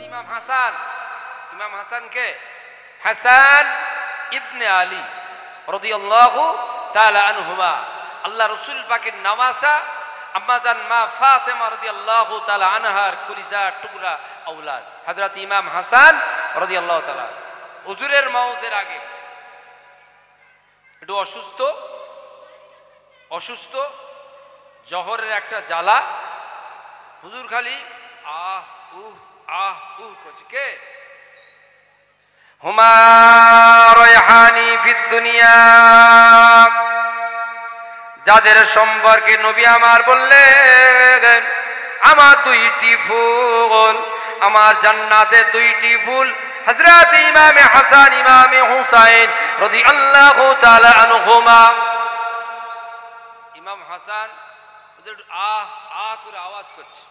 ইমাম হাসান কে হাসান ইবনে আলী রাদিয়াল্লাহু তাআলা আনহুমা, আল্লাহ রাসূল পাকের নওয়াসা আম্মাজান মা ফাতেমা রাদিয়াল্লাহু তাআলা আনহার কলিজার টুকরা আওলাদ হযরত ইমাম হাসান রাদিয়াল্লাহু তাআলা। হুজুরের মওতের আগে একটু অসুস্থ জহরের একটা জ্বালা, হুজুর খালি আহ উহ করছে। কে? হুমা রায়হানি ফিদ দুনিয়া, যাদের সম্পর্কে নবী আমার বললেন আমার দুইটি ফুল, আমার জান্নাতে দুইটি ফুল, হযরত ইমামে হাসান ইমামে হুসাইন রাদিয়াল্লাহু তাআলা আনহুমা। ইমাম হাসান আহ করে আওয়াজ করছে,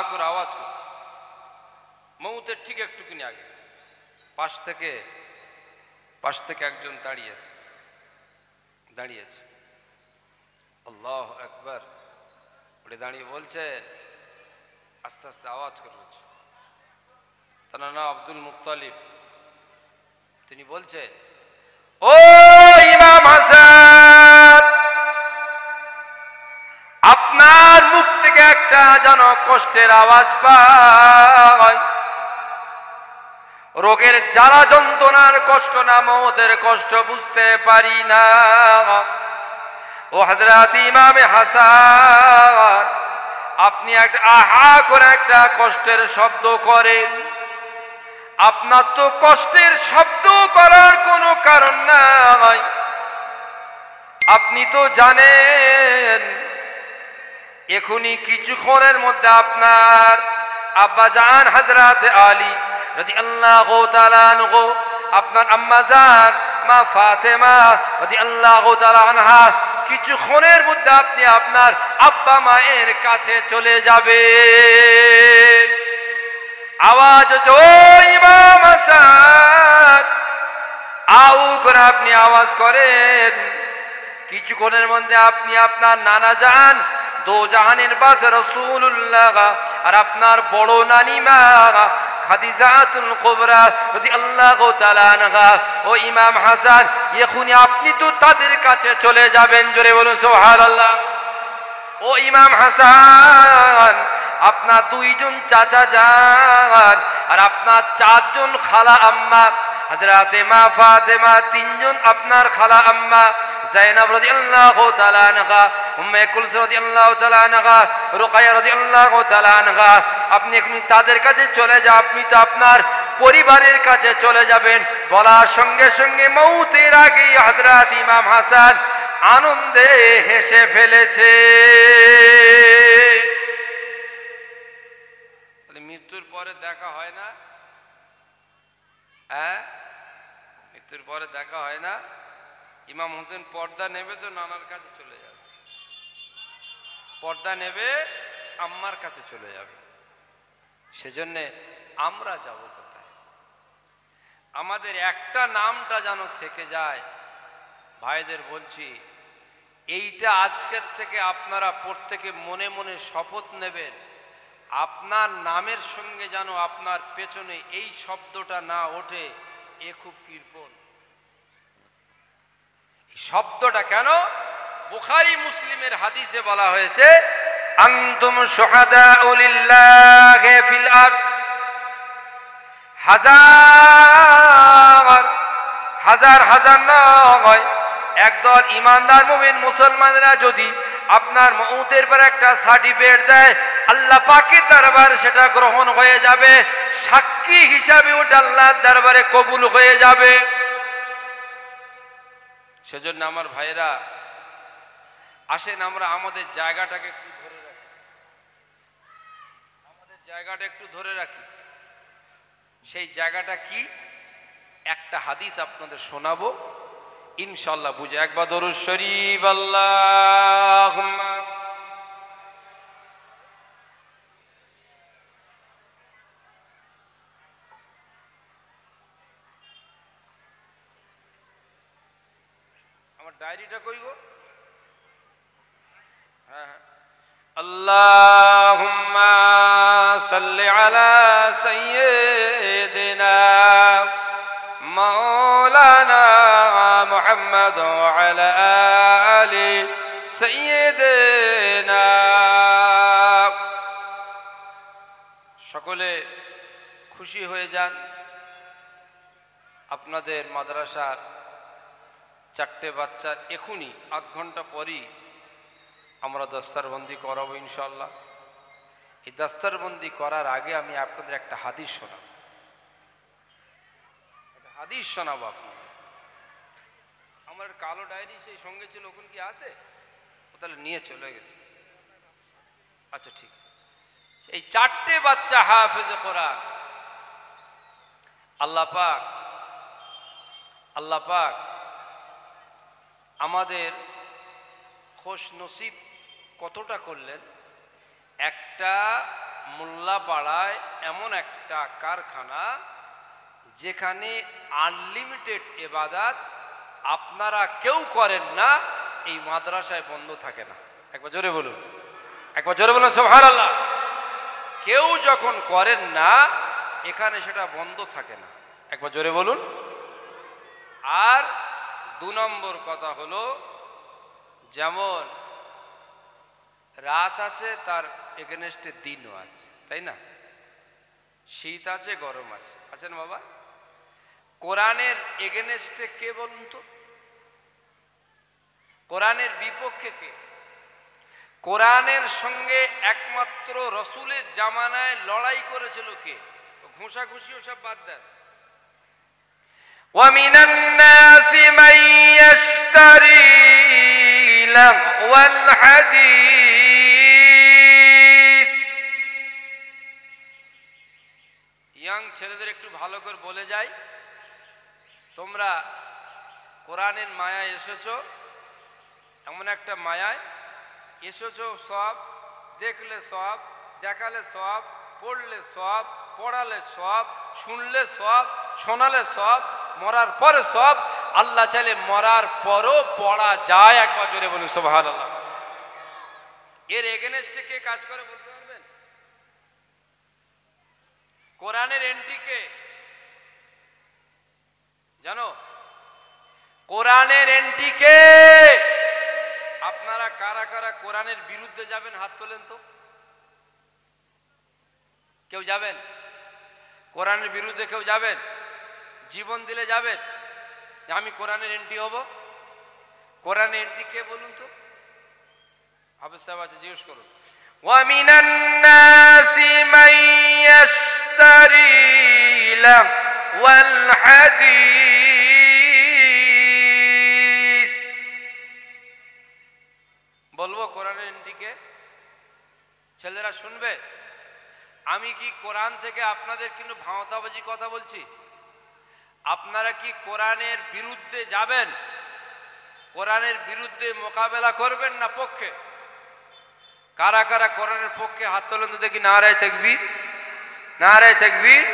করে আওয়াজ করছে। মৌতের ঠিক একটুখানি আগে পাশ থেকে একজন দাঁড়িয়েছে। আল্লাহু আকবার বলে দাঁড়িয়ে বলছে, আস্তে আস্তে আওয়াজ করে বলছে, তার নাম আব্দুল মুত্তালিব। তিনি বলছে, ও ইমাম হাসান, আপনার মুখ থেকে একটা যেন কষ্টের আওয়াজ পায়, রোগের জ্বালা যন্ত্রণার কষ্ট না মওতের কষ্ট বুঝতে পারি না। ও হযরত ইমামে হাসান, আপনি একটা আহা করে একটা কষ্টের শব্দ করেন, আপনার তো কষ্টের শব্দ করার কোনো কারণ নাই। আপনি তো জানেন এখনই কিছুক্ষণের মধ্যে আপনার আব্বাজান হযরত আলী রাদিয়াল্লাহু তাআলা আনহু, আপনার আম্মাজান মা ফাতেমা রাদিয়াল্লাহু তাআলা আনহা, কিছুক্ষণের মধ্যে আপনি আপনার আব্বা মায়ের কাছে চলে যাবেন। আওয়াজ হচ্ছে, ও ইমাম হাসান, আউ করে আপনি আওয়াজ করেন, কিছুক্ষণের মধ্যে আপনি আপনার নানা জান দো জাহানের বাদশা রাসূলুল্লাহ আর আপনার বড় নানিমা খাদিজাতুল কুবরা রাদিয়াল্লাহু তাআলা আনহা, ও ইমাম হাসান, এখনই আপনি তো তাদের কাছে চলে যাবেন। জোরে বলুন সুবহানাল্লাহ। ও ইমাম হাসান, আপনার দুইজন চাচা যান আর আপনার চারজন খালা আম্মা, হযরত মা ফাতেমা তিনজন আপনার খালা আম্মা, যায়েনাব রাদিয়াল্লাহু তাআলা আনহা, উম্মে কুলসুম রাদিয়াল্লাহু তাআলা আনহা, রুকাইয়া রাদিয়াল্লাহু তাআলা আনহা, আপনি এখন তাদের কাছে চলে যান, আপনি তো আপনার পরিবারের কাছে চলে যাবেন। বলার সঙ্গে সঙ্গে মওতের আগে হযরত ইমাম হাসান আনন্দে হেসে ফেলেছে। মৃত্যুর পরে দেখা হয় না? মৃত্যুর পরে দেখা হয় না? ইমাম হোসেন পর্দা নেবে তো নানার কাছে চলে যাবে, পর্দা নেবে আম্মার কাছে চলে যাবে। সেজন্য আমরা যাব কোথায়? আমাদের একটা নামটা যেন থেকে যায়। ভাইদের বলছি, এইটা আজকের থেকে আপনারা প্রত্যেকে মনে মনে শপথ নেবেন, আপনার নামের সঙ্গে যেন আপনার পেছনে এই শব্দটা না ওঠে। এ খুব কৃপণ শব্দটা। কেন? বুখারী মুসলিমের হাদিসে বলা হয়েছে, আনতুম শুহাদাউ লিল্লাহি ফিল আরদ। হাজার নয়, একদল ইমানদার মুমিন মুসলমানরা যদি আপনার মওতের পর একটা সার্টিফিকেট দেয়, আল্লাহ পাকের দরবারে সেটা গ্রহণ হয়ে যাবে, সাক্ষী হিসাবে ওটা আল্লাহর দরবারে কবুল হয়ে যাবে। সেজন্য আমার ভাইরা আসেন, আমরা আমাদের জায়গাটাকে একটু ধরে রাখি, আমাদের জায়গাটা একটু ধরে রাখি। সেই জায়গাটা কি? একটা হাদিস আপনাদের শোনাবো, ইনশাআল্লাহ বুঝে। একবার দরুদ শরীফ আল্লাহুম্মা। আমার ডায়েরিটা কই গো? হ্যাঁ, আল্লাহুম্মা সাল্লি আলা সাইয়্যিদিনা মাওলানা মুহাম্মদ ওয়া আলা আলি সাইয়্যিদিনা। সকলে খুশি হয়ে যান। আপনাদের মাদ্রাসার 4টে বাচ্চার এখনই আধ ঘন্টা পরই আমরা দস্তারবন্দি করাবো ইনশাআল্লাহ। এই দস্তারবন্দি করার আগে আমি আপনাদের একটা হাদিস শোনাবো, আপনাদের। আমার কালো ডায়েরি সেই সঙ্গে ছিল, ওখানে কি আছে? ও তাহলে নিয়ে চলে গেছে। আচ্ছা ঠিক। এই 4টে বাচ্চা হাফেজে কোরআন। আল্লাহ পাক আমাদের খোশ নসিব কতটা করলেন। একটা মোল্লাপাড়ায় এমন একটা কারখানা যেখানে আনলিমিটেড ইবাদত আপনারা কেউ করেন না, এই মাদ্রাসায় বন্ধ থাকে না। একবার জোরে বলুন, সুবহানাল্লাহ। কেউ যখন করেন না এখানে সেটা বন্ধ থাকে না। একবার জোরে বলুন। আর 2 নম্বর কথা হলো, যেমন রাত আছে তার এগেনস্টে দিনও আছে, তাই না? শীত আছে, গরম আছে, আছেন বাবা? কোরআনের এগেনস্টে কে বলুন তো? কোরআনের বিপক্ষে কে? কোরআনের সঙ্গে একমাত্র রসুলের জামানায় লড়াই করেছিল কে? ঘুষাঘুষি ওসব বাদ দেন। وَمِنَ النَّاسِ مَن يَشْتَرِي لَهْوَ الْحَدِيثِ। ইয়াং ছেলেদের একটু ভালো করে বলে যাই, তোমরা কোরআনের মায়ায় এসেছো, এমন একটা মায়ায় এসেছো, সব দেখলে সব, দেখালে সব, পড়লে সব, পড়ালে সব, শুনলে সব, শোনালে সব, মরার পরে সব। আল্লাহ চাইলে মরার পরও পড়া যায়। একবার জোরে বলুন সুবহানাল্লাহ। এর এগেনস্টে কে কাজ করে বলতে পারবেন? কোরআনের এন্টি কে জানো? কোরআনের এন্টি কে? আপনারা কারা কারা কোরআনের বিরুদ্ধে যাবেন? হাত তোলেন তো। কেউ যাবেন? কোরআনের বিরুদ্ধে কেউ যাবেন? জীবন দিলে যাবেন যে আমি কোরআনের এন্টি হব? কোরআনের এন্টি কে বলুন তো? হাফেজ সাহেব আছে, জিজ্ঞেস করুন। وَمِنَ النَّاسِ مَن يَشْتَرِي لَهْوَ الْحَدِيثِ। বলবো কোরআনের এন্টি কে? ছেলেরা শুনবে? আমি কি কোরআন থেকে আপনাদের কিন্তু ভাঁওতাবাজি কথা বলছি? আপনারা কি কোরআনের বিরুদ্ধে যাবেন? কোরআনের বিরুদ্ধে মোকাবেলা করবেন না পক্ষে? কারা কারা কোরআনের পক্ষে হাত তোলেন তো দেখি। নারায়ে তাকবীর, নারায়ে তাকবীর,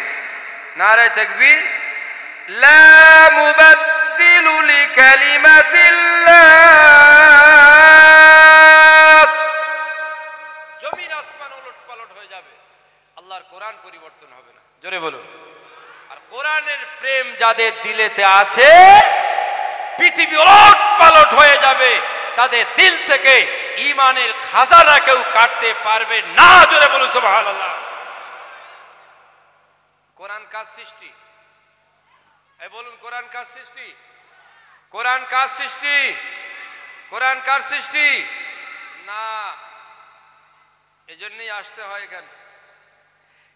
নারায়ে তাকবীর। লা মুবাদদিলু লিকালিমাতিল্লাহ। জমিন আসমান উলটপালট হয়ে যাবে, আল্লাহর কোরআন পরিবর্তন হবে না। জোরে বলুন। আর কোরআনের প্রেম যাদের দিলেতে আছে, পৃথিবী ওলট পালট হয়ে যাবে, তাদের দিল থেকে ঈমানের খাজানা কেউ কাটতে পারবে না। জোরে বলুন সুবহানাল্লাহ। কোরআন কার সৃষ্টি? এই বলুন, কোরআন কার সৃষ্টি? কোরআন কার সৃষ্টি? কোরআন কার সৃষ্টি? না, এজন্যই আসতে হয় এখানে,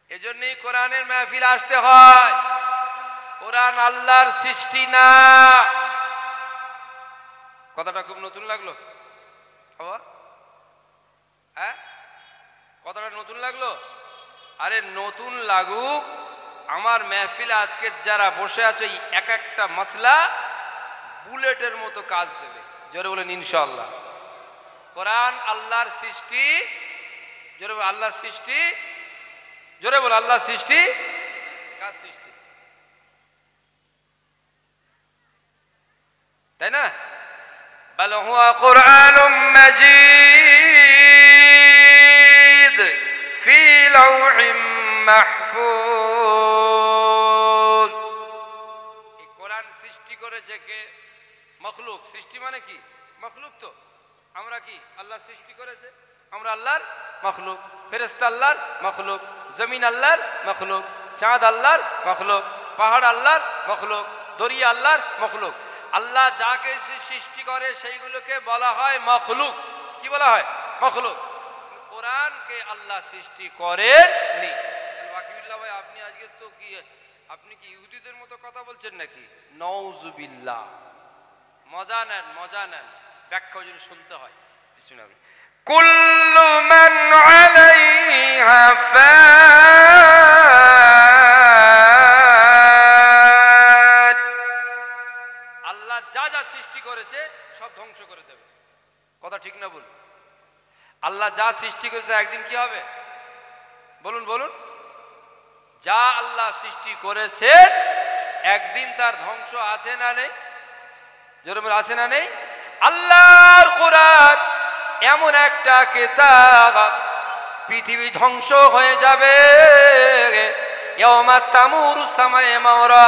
এজন্যই কোরআনের মাহফিল আসতে হয়। কোরআন আল্লাহর সৃষ্টি না। কথাটা খুব নতুন লাগলো? হ্যাঁ, কথাটা নতুন লাগলো? আরে নতুন লাগুক, আমার মেহফিলে আজকে যারা বসে আছে এক একটা মাসলা বুলেটের মতো কাজ দেবে। জোরে বলেন ইনশাআল্লাহ। কোরআন আল্লাহর সৃষ্টি। জোরে বল আল্লাহর সৃষ্টি। জোরে বল আল্লাহর সৃষ্টি। কার সৃষ্টি? তাই না? বাল হুয়া কুরআনুম মাজিদ। লাউহিম মাহফুজ। এই কোরআন সৃষ্টি করেছে কে? মখলুক। সৃষ্টি মানে কি? মখলুক। তো আমরা কি আল্লাহ সৃষ্টি করেছে? আমরা আল্লাহর মখলুক। ফেরেশতা আল্লাহর মখলুক, জমিন আল্লাহর মখলুক, চাঁদ আল্লাহর মখলুক, পাহাড় আল্লাহর মখলুক, দরিয়া আল্লাহর মখলুক। আল্লাহ যাকে সৃষ্টি করে সেইগুলোকে বলা হয় মখলুক। কি বলা হয়? মখলুক। কোরআনকে আল্লাহ সৃষ্টি করেননি। ওয়াকিবুল্লাহ ভাই, আপনি আজকে তো কি, আপনি কি ইহুদিদের মতো কথা বলছেন নাকি? নাউজুবিল্লাহ। মজা নেন, মজা নেন, ব্যাখ্যা যেন শুনতে হয়। বিসমিল্লাহ। কুল্লু মান আলাইহা ফান। আল্লাহ যা যা সৃষ্টি করেছে সব ধ্বংস করে দেবে। কথা ঠিক না বলুন? আল্লাহ যা সৃষ্টি করেছে একদিন কি হবে? বলুন বলুন। যা আল্লাহ সৃষ্টি করেছে একদিন তার ধ্বংস আছে না নেই? জোরে বলে আছে না নেই? আল্লাহর কোরআন এমন একটা কিতাব, পৃথিবী ধ্বংস হয়ে যাবে। ইয়াউমা তামুরু সামায়ে মাওরা,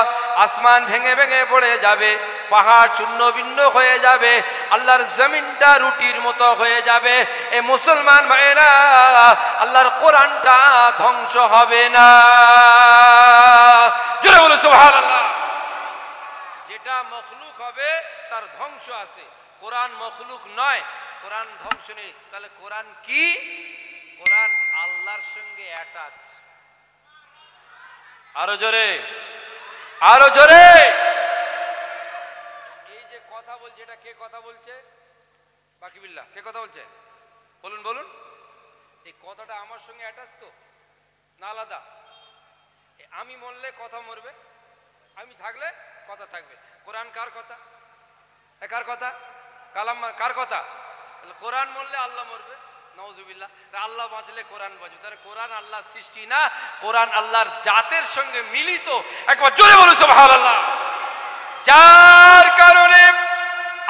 আসমান ভেঙে ভেঙে পড়ে যাবে, পাহাড় চূর্ণ বিন্ন হয়ে যাবে, আল্লাহর জমিনটা রুটির মতো হয়ে যাবে। এ মুসলমান ভাইরা, আল্লাহর কোরআনটা ধ্বংস হবে না। জোরে বলো সুবহানাল্লাহ। যেটা মখলুক হবে তার ধ্বংস আছে, কোরআন মখলুক নয়, কোরআন ধ্বংস নেই। তাহলে কোরআন কি? কোরআন আল্লাহর সঙ্গে অ্যাটাচ। আরো জোরে, আরো জোরে। এই যে কথা বলছে, এটা কে কথা বলছে? ওয়াকিবুল্লাহ। কে কথা বলছে? বলুন বলুন। এই কথাটা আমার সঙ্গে অ্যাটাচ তো না আলাদা? আমি মরলে কথা মরবে, আমি থাকলে কথা থাকবে। কোরআন কার কথা? কার কথা? কালাম কার কথা? কোরআন মরলে আল্লাহ মরবে, নাউজুবিল্লাহ। আল্লাহ বাঁচলে কোরআন বাঁচবে। তাহলে কোরআন আল্লাহর সৃষ্টি না, কোরআন আল্লাহর জাতের সঙ্গে মিলিত। একবার জোরে বলুন সুবহানাল্লাহ। যার কারণে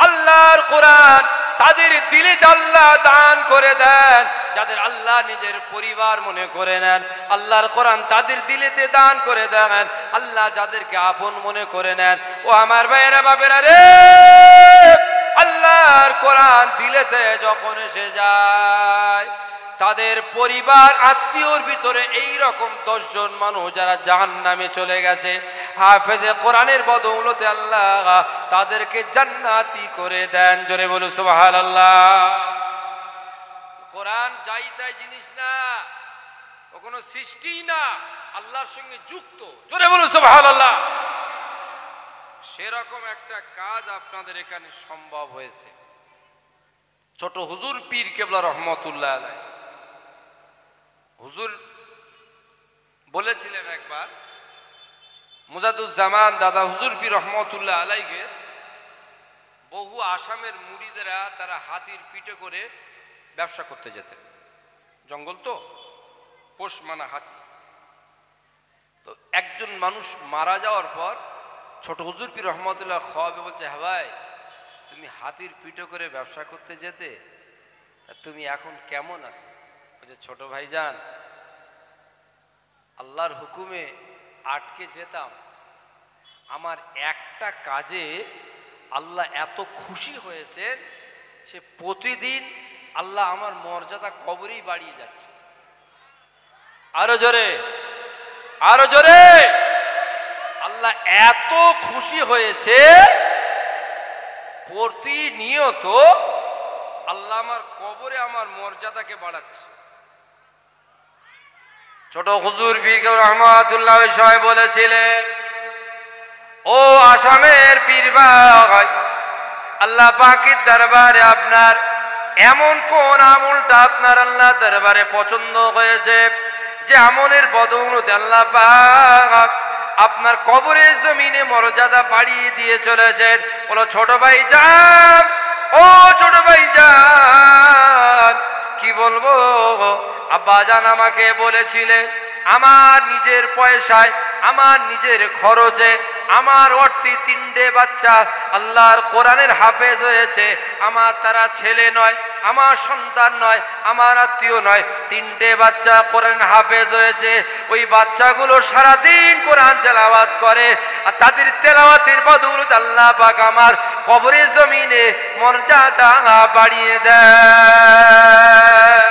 আল্লাহর কোরআন তাদের দিলে আল্লাহ দান করে দেন, যাদের আল্লাহ নিজের পরিবার মনে করে নেন, আল্লাহর কোরআন তাদের দিলেতে দান করে দেন। আল্লাহ যাদেরকে আপন মনে করে নেন, ও আমার ভাইয়েরা বাবেরা রে, আল্লাহর কোরআন দিলেতে যখন এসে যায়, তাদের পরিবার আত্মীয়র ভিতরে এই রকম 10 জন মানুষ যারা জাহান্নামে চলে গেছে, হাফেজে কোরআনের বদৌলতে আল্লাহ তাদেরকে জান্নাতি করে দেন। জোরে বলুন সুবহানাল্লাহ। কোরআন যাই তাই জিনিস না, ও কোনো সৃষ্টি না, আল্লাহর সঙ্গে যুক্ত। জোরে বলুন সুবহানাল্লাহ। সেরকম একটা কাজ আপনাদের এখানে সম্ভব হয়েছে। ছোট হুজুর পীর কেবলা রহমতুল্লাহ আলাইহি, হুজুর বলেছিলেন একবার, মুজাদুজ্জামান দাদা হুজুর পীর রহমতুল্লাহ আলাইহি বহু আসামের মুরিদেরা তারা হাতির পিঠে করে ব্যবসা করতে যেতেন। জঙ্গল তো, পোষ মানা হাতি। তো একজন মানুষ মারা যাওয়ার পর ছোট হুজুর পীর রহমতুল্লাহ খাওয়াবে, বলছে, হ্যাঁ ভাই, তুমি হাতির পিঠে করে ব্যবসা করতে যেতে, তুমি এখন কেমন আছো? বলছে, ছোট ভাইজান, আল্লাহর হুকুমে আটকে যেতাম, আমার একটা কাজে আল্লাহ এত খুশি হয়েছেন, সে প্রতিদিন আল্লাহ আমার মর্যাদা কবরেই বাড়িয়ে যাচ্ছে। আরো জোরে, আরো জোরে। আল্লাহ এত খুশি হয়েছে, প্রতিনিয়ত আল্লাহ আমার কবরে আমার মর্যাদাকে বাড়াচ্ছে। ছোট হুজুর পীর রহমাতুল্লাহ সাহেব বলেছিলেন, ও আসামের পীর ভাই, আল্লাহ পাকের দরবারে আপনার এমন কোন আমলটা আপনার আল্লাহ দরবারে পছন্দ হয়েছে, যে আমলের বদৌলতে আল্লাহ পাক আপনার কবরে জমিনে মর্যাদা বাড়িয়ে দিয়ে চলেছেন? বলো, ছোট ভাই যান, ও ছোট ভাই যান, কি বলবো, আব্বাজান আমাকে বলেছিলেন, আমার নিজের পয়সায়, আমার নিজের খরচে, আমার অর্থে 3টে বাচ্চা আল্লাহর কোরআনের হাফেজ হয়েছে। আমার তারা ছেলে নয়, আমার সন্তান নয়, আমার আত্মীয় নয়, 3টে বাচ্চা কোরআন হাফেজ হয়েছে। ওই বাচ্চাগুলো সারাদিন কোরআন তেলাওয়াত করে, আর তাদের তেলাওয়াতের বদৌলতে আল্লাহ পাক আমার কবরের জমিনে মর্যাদা বাড়িয়ে দেয়।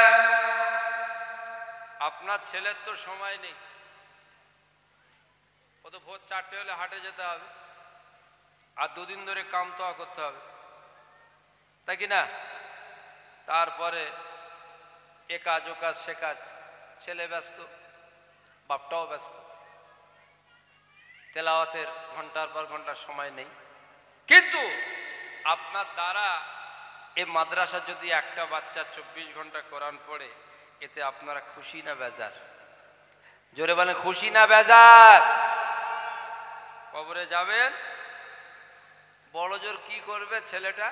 আপনার ছেলের তো সময় নেই, ও তো ভোর 4টে হলে হাটে যেতে হবে, আর 2 দিন ধরে কাম তো করতে হবে, তাই কি না? তারপরে এ কাজ ও কাজ সে কাজ, ছেলে ব্যস্ত, বাপটাও ব্যস্ত, তেলাওয়াতের ঘন্টার পর ঘন্টা সময় নেই। কিন্তু আপনার দ্বারা এ মাদ্রাসা যদি একটা বাচ্চা 24 ঘন্টা কোরআন পড়ে, এতে আপনারা খুশি না বেজার? জোরে বলেন, খুশি না বেজার? কবরে যাবেন, বড় জোর কি করবে ছেলেটা?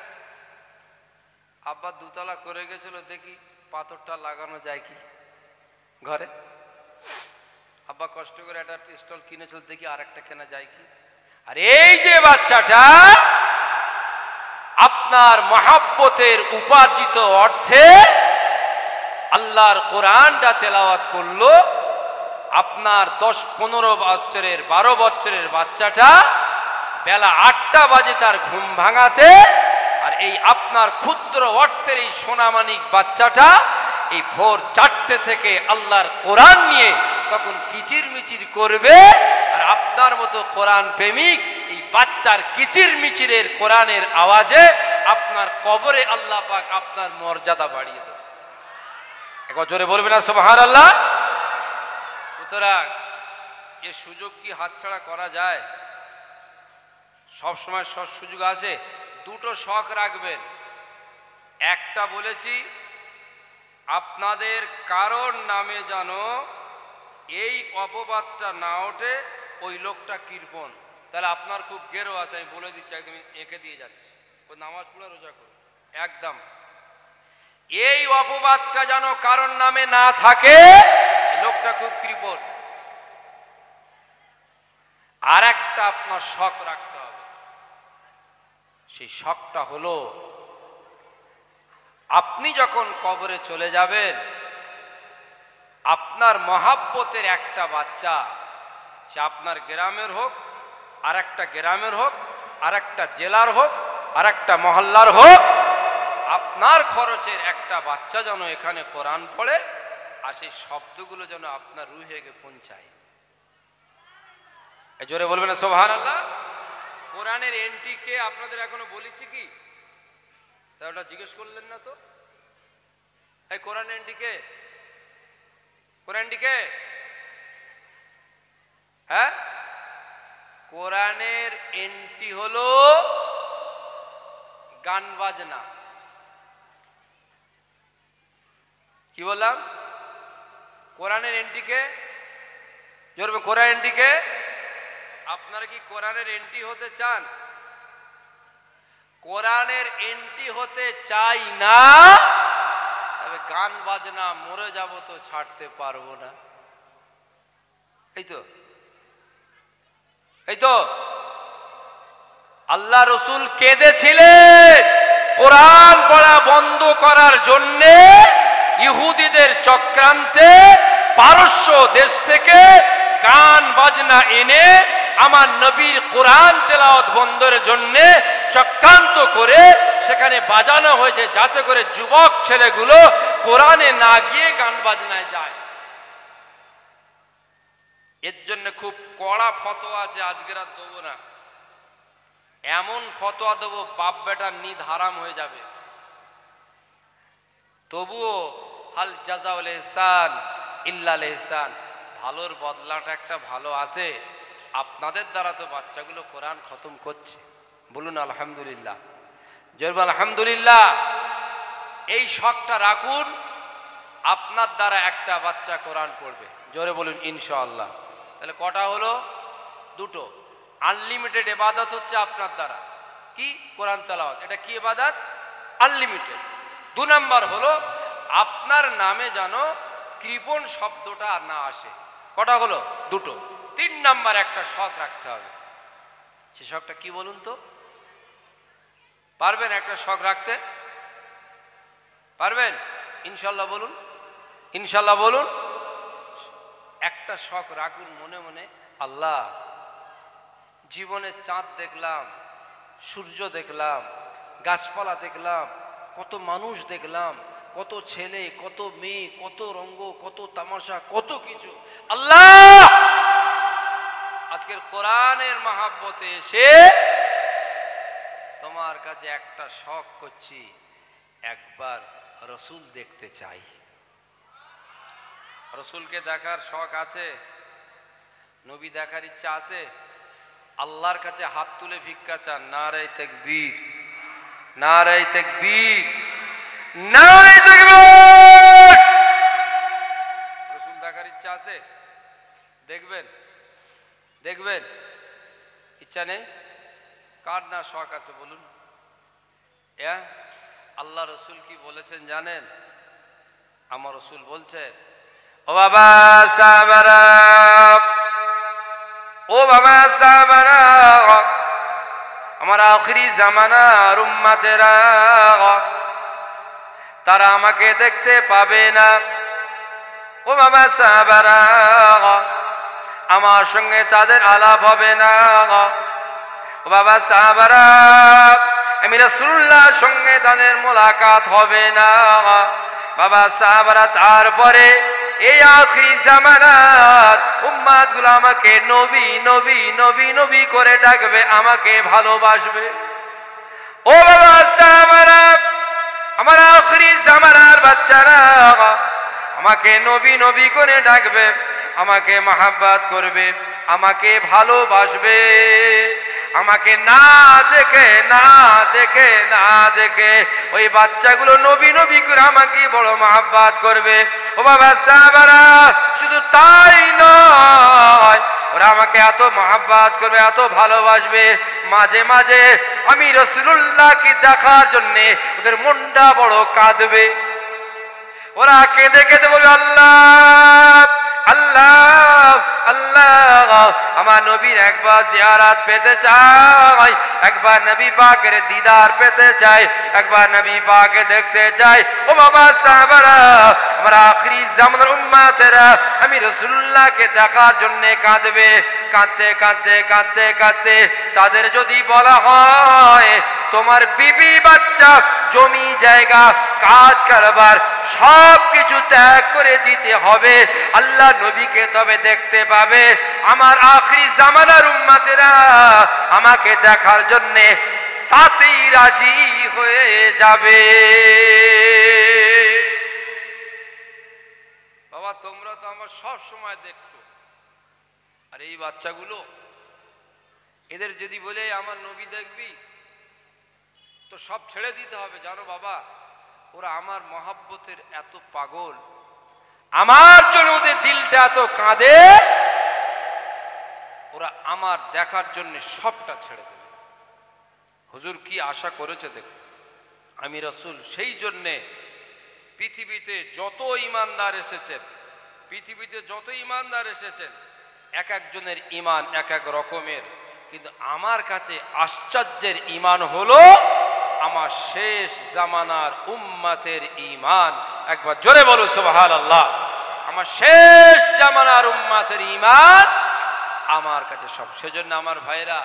আব্বা 2 তলা করে গেছিল, দেখি পাথরটা লাগানো যায় কি ঘরে। আব্বা কষ্ট করে একটা স্টল কিনেছিল, দেখি আরেকটা কেনা যায় কি। আর এই যে বাচ্চাটা আপনার মহাব্বতের উপার্জিত অর্থে আল্লাহর কোরআনটা তেলাওয়াত করলো, আপনার 10-15 বছরের 12 বছরের বাচ্চাটা বেলা 8টা বাজে তার ঘুম ভাঙাতে, আর এই আপনার ক্ষুদ্র অর্থের এই সোনামানিক বাচ্চাটা এই ভোর 4টে থেকে আল্লাহর কোরআন নিয়ে তখন কিচির মিচির করবে। আর আপনার মতো কোরআন প্রেমিক এই বাচ্চার কিচির মিচিরের কোরআনের আওয়াজে আপনার কবরে আল্লাহ পাক আপনার মর্যাদা বাড়িয়ে দেবে। একবার জোরে বলবেন না সুবহানাল্লাহ? সুতরাং এ সুযোগ কি হাতছাড়া করা যায়? সব সময় সব সুযোগ আছে। 2টো শখ রাখবেন। একটা বলেছি, আপনাদের কারোর নামে যেন এই অপবাদটা না ওঠে ওই লোকটা কৃপণ, তাহলে আপনার খুব গেরো আছে, আমি বলে দিচ্ছি, একদম এঁকে দিয়ে যাচ্ছি, ওই নামাজ পড়ে রোজা করুন একদম। এই অপবাদটা যেন কারোর নামে না থাকে, লোকটা খুব কৃপণ। আর একটা আপনার শখ রাখতে হবে, সেই শখটা হলো আপনি যখন কবরে চলে যাবেন, আপনার মহাব্বতের একটা বাচ্চা, সে আপনার গ্রামের হোক, আর একটা গ্রামের হোক, আর একটা জেলার হোক, আর একটা মহল্লার হোক, আপনার খরচের একটা বাচ্চা যেন এখানে কোরআন পড়ে, আর সেই শব্দগুলো যেন আপনার রুহে গিয়ে পৌঁছায়। জোরে বলবেন না সুবহানাল্লাহ? কোরআনের এন্ট্রি কে আপনাদের এখনো বলেছি কি? তা ওটা জিজ্ঞেস করলেন না তো? এই কোরআনের এন্ট্রি কে? কোরআনটি কে? হ্যাঁ, কোরআনের এন্ট্রি হলো গান বাজনা। কি বললাম? কোরআনের এন্ট্রি কে? জোরে বলুন, কোরআন এন্ট্রি কে? আপনারা কি কোরআনের এন্ট্রি হতে চান? কোরআনের এন্ট্রি হতে চাই না, তবে গান বাজনা মরে যাব তো ছাড়তে পারবো না। এই তো, এই তো আল্লাহ রসুল কেঁদেছিলেন কোরআন পড়া বন্ধ করার জন্যে। ইহুদিদের চক্রান্তে পারস্য দেশ থেকে গান বাজনা এনে আমার নবীর কোরআন তেলাওয়াত বন্ধের জন্যে চক্রান্ত করে সেখানে বাজানো হয়েছে, যাতে করে যুবক ছেলেগুলো কোরআনে না গিয়ে গান বাজনায় যায়। এর জন্য খুব কড়া ফতোয়া আছে, আজকের আর দেবো না। এমন ফতোয়া দেবো বাপ বেটার নিদ হারাম হয়ে যাবে। তবুও হাল জাযাউল ইহসান ইল্লাল ইহসান, ভালোর বদলাটা একটা ভালো আছে। আপনাদের দ্বারা তো বাচ্চাগুলো কোরআন খতম করছে, বলুন আলহামদুলিল্লাহ। জোরে আলহামদুলিল্লাহ। এই শখটা রাখুন, আপনার দ্বারা একটা বাচ্চা কোরআন পড়বে, জোরে বলুন ইনশাআল্লাহ। তাহলে কটা হলো? 2টো। আনলিমিটেড ইবাদত হচ্ছে আপনার দ্বারা কি? কোরআন তেলাওয়াত। এটা কি ইবাদত? আনলিমিটেড। 2 নাম্বার হলো আপনার নামে যেন কৃপণ শব্দটা আর না আসে। কটা হলো? 2টো। 3 নাম্বার একটা শখ রাখতে হবে। সে শখটা কি বলুন তো? পারবেন একটা শখ রাখতে? পারবেন? ইনশাল্লাহ বলুন, ইনশাল্লাহ বলুন। একটা শখ রাখুন মনে মনে, আল্লাহ জীবনে চাঁদ দেখলাম, সূর্য দেখলাম, গাছপালা দেখলাম, কত মানুষ দেখলাম, কত ছেলে, কত মেয়ে, কত রঙ্গ, কত তামাশা, কত কিছু। আল্লাহ আজকের কোরআনের মহাব্বতে এসে তোমার কাছে একটা শখ করছি, একবার রসুল দেখতে চাই। রসুলকে দেখার শখ আছে? নবী দেখার ইচ্ছা আছে? আল্লাহর কাছে হাত তুলে ভিক্ষা চান। নারে তাকবীর, নারে তাকবীর, নারে তাকবীর। রসুল দেখার ইচ্ছা আছে? দেখবেন, দেখবেন, ইচ্ছা নেই? কার না শখ আছে বলুন? আল্লাহ রসুল কি বলেছেন জানেন? আমার রসুল বলছেন, ও বাবা সাহাবারা, ও বাবা সাহাবারা, আমার আখিরি জামানার উম্মতেরা, তারা আমাকে দেখতে পাবে না। ও বাবা সাহাবারা, আমার সঙ্গে তাদের আলাপ হবে না। ও বাবা সাহাবারা, আমি রাসূলুল্লাহর সঙ্গে তাদের মোলাকাত হবে না। বাবা সাহাবারা, তারপরে এই আখিরি জামানার উম্মতগুলো আমাকে নবী নবী নবী নবী করে ডাকবে, আমাকে ভালোবাসবে। ও বাবা সাহাবারা, আমার আখিরি জামানার বাচ্চারা আমাকে নবী নবী করে ডাকবে, আমাকে মহব্বত করবে, আমাকে ভালোবাসবে। আমাকে না দেখে না দেখে না দেখে ওই বাচ্চাগুলো নবী নবী করে আমাকে বড় মহব্বত করবে। ও বাবা সাহাবারা, শুধু তাই নয়, ওরা আমাকে এত মহব্বত করবে, এত ভালোবাসবে, মাঝে মাঝে আমি রাসূলুল্লাহকে দেখার জন্য ওদের মনটা বড় কাঁদবে। ওরা কেঁদে কেঁদে বলবে, আল্লাহ আল্লাহ আল্লাহ, আমার নবীর একবার জিয়ারত পেতে চাই, একবার নবী পাকের দিদার পেতে চাই, একবার নবী পাকে দেখতে চাই। ও বাবা সাহাবারা, আমার আখিরি জামানার উম্মতেরা আমি রাসূলুল্লাহকে দেখার জন্য কাঁদবে। কাঁদতে কাঁদতে কাঁদতে কাঁদতে তাদের যদি বলা হয় তোমার বিবি বাচ্চা জমি জায়গা কাজ কারবার সব কিছু ত্যাগ করে দিতে হবে, আল্লাহ নবীকে তবে দেখতে পাবে, আমার আখিরি জামানার উম্মতেরা আমাকে দেখার জন্য তাতেই রাজি হয়ে যাবে। বাবা তোমরা তো আমার সব সময় দেখতো, আর এই বাচ্চাগুলো, এদের যদি বলে আমার নবী দেখবি তো সব ছেড়ে দিতে হবে। জানো বাবা, ওরা আমার মহাব্বতের এত পাগল, আমার জন্য ওদের দিলটা এত কাঁদে, ওরা আমার দেখার জন্য সবটা ছেড়ে দেবে। হুজুর কি আশা করেছে দেখো, আমি রাসূল সেই জন্যে পৃথিবীতে যত ঈমানদার এসেছেন, পৃথিবীতে যত ঈমানদার এসেছেন এক একজনের ঈমান এক এক রকমের, কিন্তু আমার কাছে আশ্চর্যের ঈমান হলো আমার শেষ জামানার উম্মতের ঈমান। একবার জোরে বলো সুবহানাল্লাহ। আমার শেষ জামানার উম্মতের ঈমান আমার কাছে সব। সেজন্য আমার ভাইরা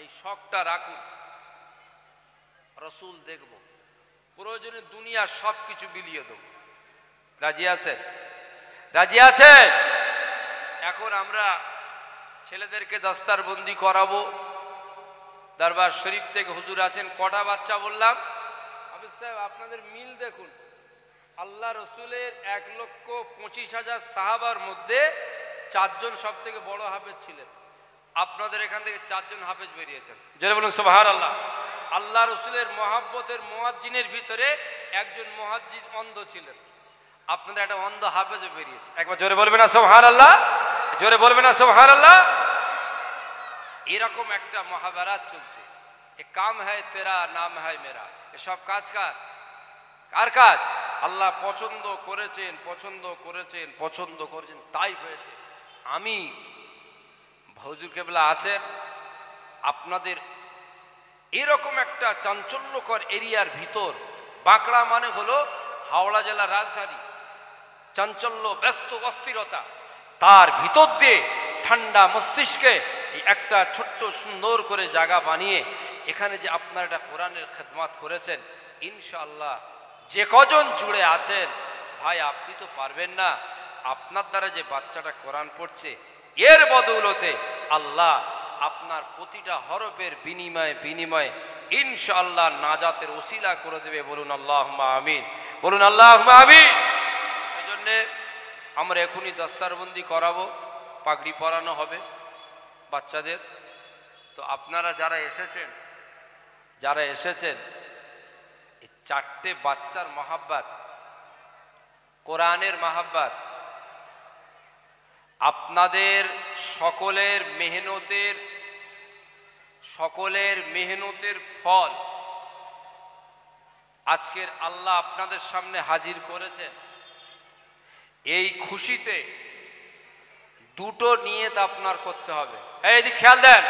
এই শখটা রাখুন, রসুল দেখব, প্রয়োজনে দুনিয়ার সব কিছু বিলিয়ে দেব। রাজি আছেন? রাজি আছেন? এখন আমরা ছেলেদেরকে দস্তারবন্দি করাবো। দরবার শরীফ থেকে হুজুর আছেন। কটা বাচ্চা বললাম? হাফেজ সাহেব আপনাদের মিল দেখুন, আল্লাহ রসুলের 1,25,000 সাহাবার মধ্যে 4 জন সব থেকে বড় হাফেজ ছিলেন। আপনাদের এখান থেকে 4 জন হাফেজ বেরিয়েছেন। জোরে বলুন সুবহানাল্লাহ। আল্লাহ রসুলের মহাব্বতের মুয়াজ্জিনের ভিতরে একজন মুয়াজ্জিন অন্ধ ছিলেন, আপনাদের একটা অন্ধ হাফেজও বেরিয়েছে। একবার জোরে বলবেন না সুবহানাল্লাহ? জোরে বলবেন না সুবহানাল্লাহ? এরকম একটা মহাভারত চলছে। এ কাম হ্যায় তেরা নাম হ্যায় মেরা। এসব কাজ কার? কার কাজ? আল্লাহ পছন্দ করেছেন, পছন্দ করেছেন, পছন্দ করেছেন, তাই হয়েছে। আমি হুজুর কেবলা আছেন, আপনাদের এরকম একটা চাঞ্চল্যকর এরিয়ার ভিতর বাঁকড়া মানে হলো হাওড়া জেলার রাজধানী, চাঞ্চল্য, ব্যস্ত, অস্থিরতা, তার ভিতর দিয়ে ঠান্ডা মস্তিষ্কে একটা ছোট্ট সুন্দর করে জায়গা বানিয়ে এখানে যে আপনারা একটা কোরআনের খেদমত করেছেন, ইনশাআল্লাহ যে কজন জুড়ে আছেন ভাই, আপনি তো পারবেন না, আপনার দ্বারা যে বাচ্চাটা কোরআন পড়ছে এর বদৌলতে আল্লাহ আপনার প্রতিটা হরফের বিনিময়ে ইনশাআল্লাহ নাজাতের ওসিলা করে দেবে। বলুন আল্লাহুম্মা আমিন, বলুন আল্লাহুম্মা আমিন। সেজন্য আমরা এখনই দস্তারবন্দি করাবো, পাগড়ি পরানো হবে বাচ্চাদের। তো আপনারা যারা এসেছেন এই চারটে বাচ্চার মহাব্বত, কোরআনের মহাব্বত, আপনাদের সকলের মেহনতের ফল আজকের আল্লাহ আপনাদের সামনে হাজির করেছেন। এই খুশিতে দুটো নিয়ত আপনার করতে হবে। এইদিকে খেয়াল দেন,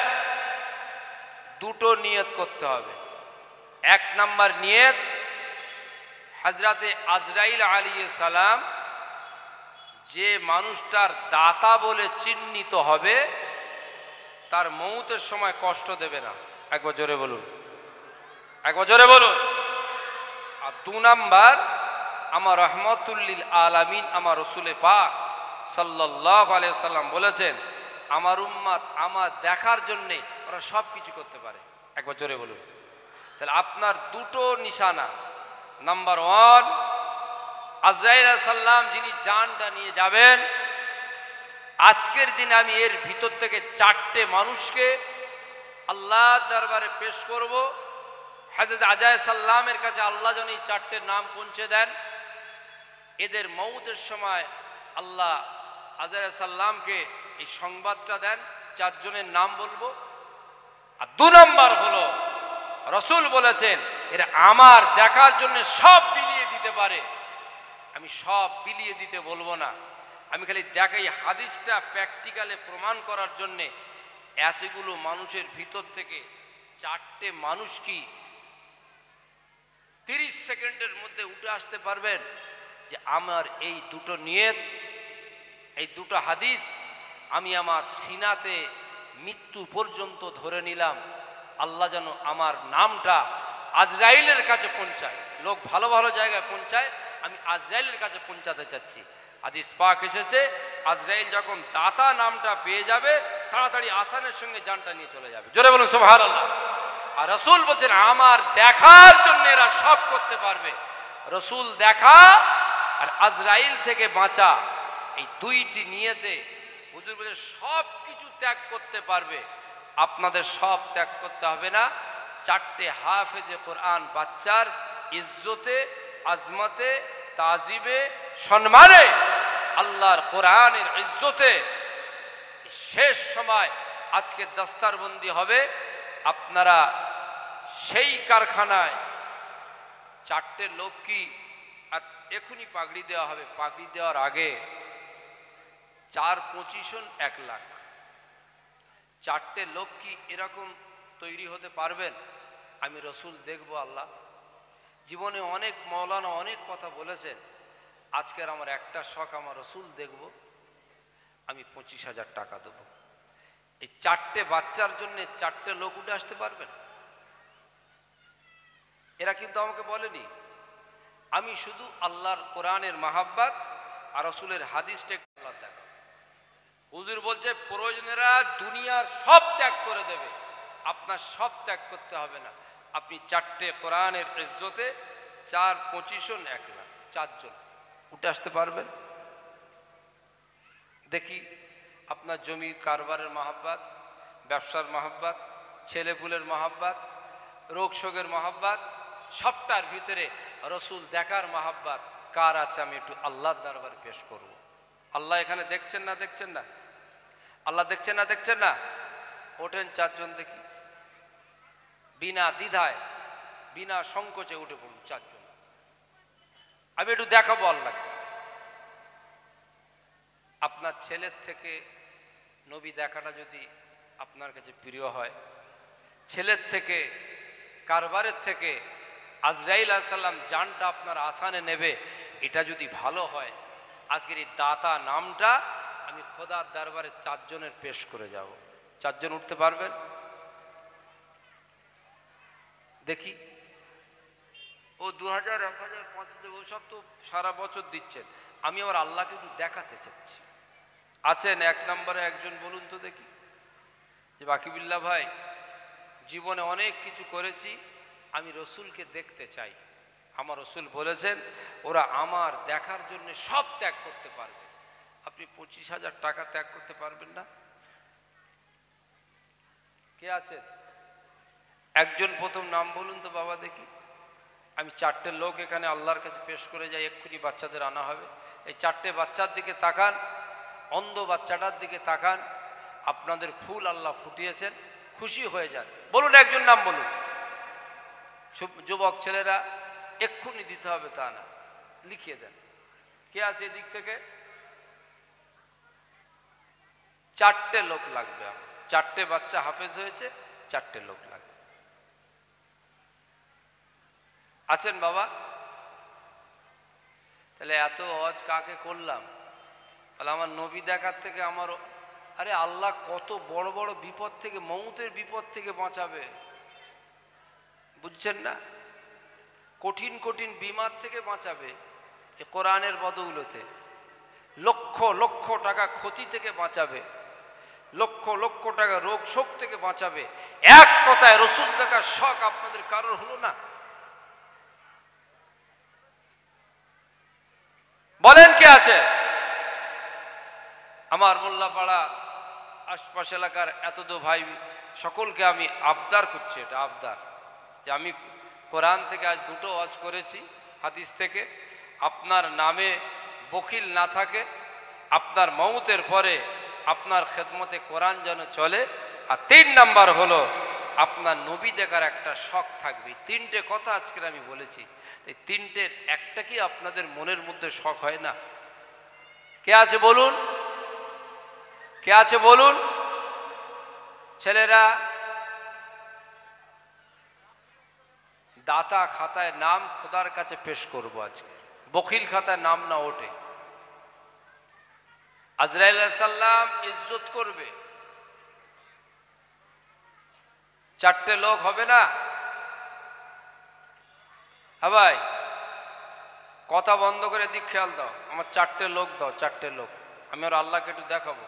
দুটো নিয়ত করতে হবে। এক নাম্বার নিয়ত, হযরতে আজরাইল আলাইহিস সালাম যে মানুষটার দাতা বলে চিহ্নিত হবে তার মৌতের সময় কষ্ট দেবে না। একবার জোরে বলুন, একবার জোরে বলুন। আর দু নাম্বার, আমার রহমাতুল লিল আলামিন আমার রাসূল পাক সাল্লাল্লাহু আলাইহি সাল্লাম বলেছেন, আমার উম্মত আমার দেখার জন্য ওরা সব কিছু করতে পারে। একবার জোরে বলুন। তাহলে আপনার দুটো নিশানা, নাম্বার ওয়ান, আজরাইল আলাইহিস সালাম যিনি জানটা নিয়ে যাবেন, আজকের দিনে আমি এর ভিতর থেকে চারটে মানুষকে আল্লাহর দরবারে পেশ করব। হযরত আজরাইল সাল্লামের কাছে আল্লাহ যেন এই চারটে নাম পৌঁছে দেন। এদের মৌতের সময় আল্লাহ আজরাইল সাল্লামকে এই সংবাদটা দেন, চারজনের নাম বলবো। আর দু নম্বর হলো, রাসূল বলেছেন এরা আমার দেখার জন্য সব বিলিয়ে দিতে পারে। আমি সব বিলিয়ে দিতে বলবো না, আমি খালি দেখাই হাদিসটা প্র্যাকটিক্যালে প্রমাণ করার জন্যে। এতগুলো মানুষের ভিতর থেকে চারটে মানুষ কি 30 সেকেন্ডের মধ্যে উঠে আসতে পারবেন যে আমার এই দুটো নিয়ত, এই দুটো হাদিস আমি আমার সিনাতে মৃত্যু পর্যন্ত ধরে নিলাম, আল্লাহ যেন আমার নামটা আজরাইলের কাছে পৌঁছায়। লোক ভালো ভালো জায়গায় পৌঁছায়, আমি আজরাইলের কাছে পৌঁছাতে চাচ্ছি। হাদিস পাক এসেছে, আজরাইল যখন দাতা নামটা পেয়ে যাবে তাড়াতাড়ি আসানের সঙ্গে জানটা নিয়ে চলে যাবে। জোরে বলুন সুবহানাল্লাহ। আর রাসূল বলেন আমার দেখার জন্য এরা সব করতে পারবে। রাসূল দেখা আর আজরাইল থেকে বাঁচা, এই দুইটি নিয়তে হুজুর বলে সব কিছু ত্যাগ করতে পারবে। আপনাদের সব ত্যাগ করতে হবে না। চারটে হাফেজে কোরআন বাচ্চার ইজ্জতে, আজমতে, তাজিবে, সম্মানে, আল্লাহর কোরআনের ইজ্জতে শেষ সময় আজকে দস্তারবন্দি হবে। আপনারা সেই কারখানায় চারটে লোক কি এখনই পাগড়ি দেওয়া হবে, পাগড়ি দেওয়ার আগে 4-25 1 লাখ চারটে লোক কি এরকম তৈরি হতে পারবেন? আমি রাসূল দেখব। আল্লাহ জীবনে অনেক মাওলানা অনেক কথা বলেছেন, আজকের আমার একটা শখ, আমার রাসূল দেখব, আমি 25,000 টাকা দেব। এই চারটে বাচ্চার জন্য চারটে লোক উঠে আসতে পারবেন? এরা কিন্তু আমাকে বলেনি, আমি শুধু আল্লাহর কোরআনের মাহাব্বত আর রাসূলের হাদিসটা আল্লাহ দেখা। হুজুর বলছে প্রয়োজনেরা দুনিয়ার সব ত্যাগ করে দেবে, আপনার সব ত্যাগ করতে হবে না। আপনি চারটে কোরআনের ইজ্জতে 4-25 1 লাখ চারজন উঠে আসতে পারবেন? দেখি আপনার জমি কারবারের মহাব্বত, ব্যবসার মহাব্বত, ছেলেপুলের মহাব্বত, রোগ শোকের মহাব্বত, সবটার ভিতরে রাসূল দেখার মহাব্বত কার আছে? আমি একটু আল্লাহর দরবারে পেশ করব। আল্লাহ এখানে দেখছেন না? দেখছেন না? আল্লাহ দেখছেন না? দেখছেন না? ওঠেন চারজন দেখি, বিনা দ্বিধায় বিনা সংকোচে উঠে পড়ুন চারজন। আমি একটু দেখাবো আল্লাহকে। আপনার ছেলের থেকে নবী দেখাটা যদি আপনার কাছে প্রিয় হয়, ছেলের থেকে, কারবারের থেকে আজরাইল আলাইহিস সালাম জানটা আপনার আসানে নেবে, এটা যদি ভালো হয়, আজকের এই দাতা নামটা আমি খোদার দরবারে 4 জনের পেশ করে যাব। 4 জন উঠতে পারবেন? দেখি। ও 2000, 1000, 5000 ওসব তো সারা বছর দিচ্ছেন, আমি আমার আল্লাহকে একটু দেখাতে চাচ্ছি। আছেন 1 নম্বরে একজন, বলুন তো দেখি। যে বাকিবুল্লাহ ভাই, জীবনে অনেক কিছু করেছি, আমি রসুলকে দেখতে চাই। আমার রসুল বলেছেন ওরা আমার দেখার জন্য সব ত্যাগ করতে পারবে। আপনি 25,000 টাকা ত্যাগ করতে পারবেন না? কে আছেন? একজন প্রথম নাম বলুন তো বাবা দেখি। আমি 4টে লোক এখানে আল্লাহর কাছে পেশ করে যাই, এক্ষুনি বাচ্চাদের আনা হবে। এই 4টে বাচ্চার দিকে তাকান, অন্ধ বাচ্চাটার দিকে তাকান। আপনাদের ফুল আল্লাহ ফুটিয়েছেন, খুশি হয়ে যান। বলুন একজন নাম বলুন। যুবক ছেলেরা, এক্ষুনি দিতে হবে তা না, লিখিয়ে দেন। কে আছে এদিক থেকে? 4টে লোক লাগবে। 4টে বাচ্চা হাফেজ হয়েছে, 4টে লোক লাগবে। আছেন বাবা? তাহলে এত ওয়াজ কাকে করলাম? তাহলে আমার নবী দেখার থেকে আমার, আরে আল্লাহ কত বড় বড় বিপদ থেকে, মৌতের বিপদ থেকে বাঁচাবে, বুঝছেন না? কঠিন কঠিন বিমার থেকে বাঁচাবে এ কোরআনের বদৌলতে। লক্ষ লক্ষ টাকা ক্ষতি থেকে বাঁচাবে, লক্ষ লক্ষ টাকা রোগ শোক থেকে বাঁচাবে। এক কথায় রসুল দেখার শখ আপনাদের কারোর হলো না? বলেন কে আছে? আমার মোল্লাপাড়া আশপাশ এলাকার এত ভাই সকলকে আমি আবদার করছি, এটা আবদার, যে আমি কোরআন থেকে আজ 2টো ওয়াজ করেছি, হাদিস থেকে। আপনার নামে বখিল না থাকে, আপনার মৌতের পরে আপনার খেদমতে কোরআন যেন চলে। আর 3 নাম্বার হলো আপনার নবী দেখার একটা শখ থাকবে। 3টে কথা আজকের আমি বলেছি, এই 3টের একটা কি আপনাদের মনের মধ্যে শখ হয় না? কে আছে বলুন? কে আছে বলুন? ছেলেরা, দাতা খাতায় নাম খোদার কাছে পেশ করবো আজকে, বখিল খাতায় নাম না ওঠে। আজরাইল আলাইহিস সালাম ইজ্জত করবে। 4টে লোক হবে না? হ্যাঁ ভাই, কথা বন্ধ করে দিক, খেয়াল দাও। আমার 4টে লোক দাও, 4টে লোক। আমি ওর আল্লাহকে একটু দেখাবো।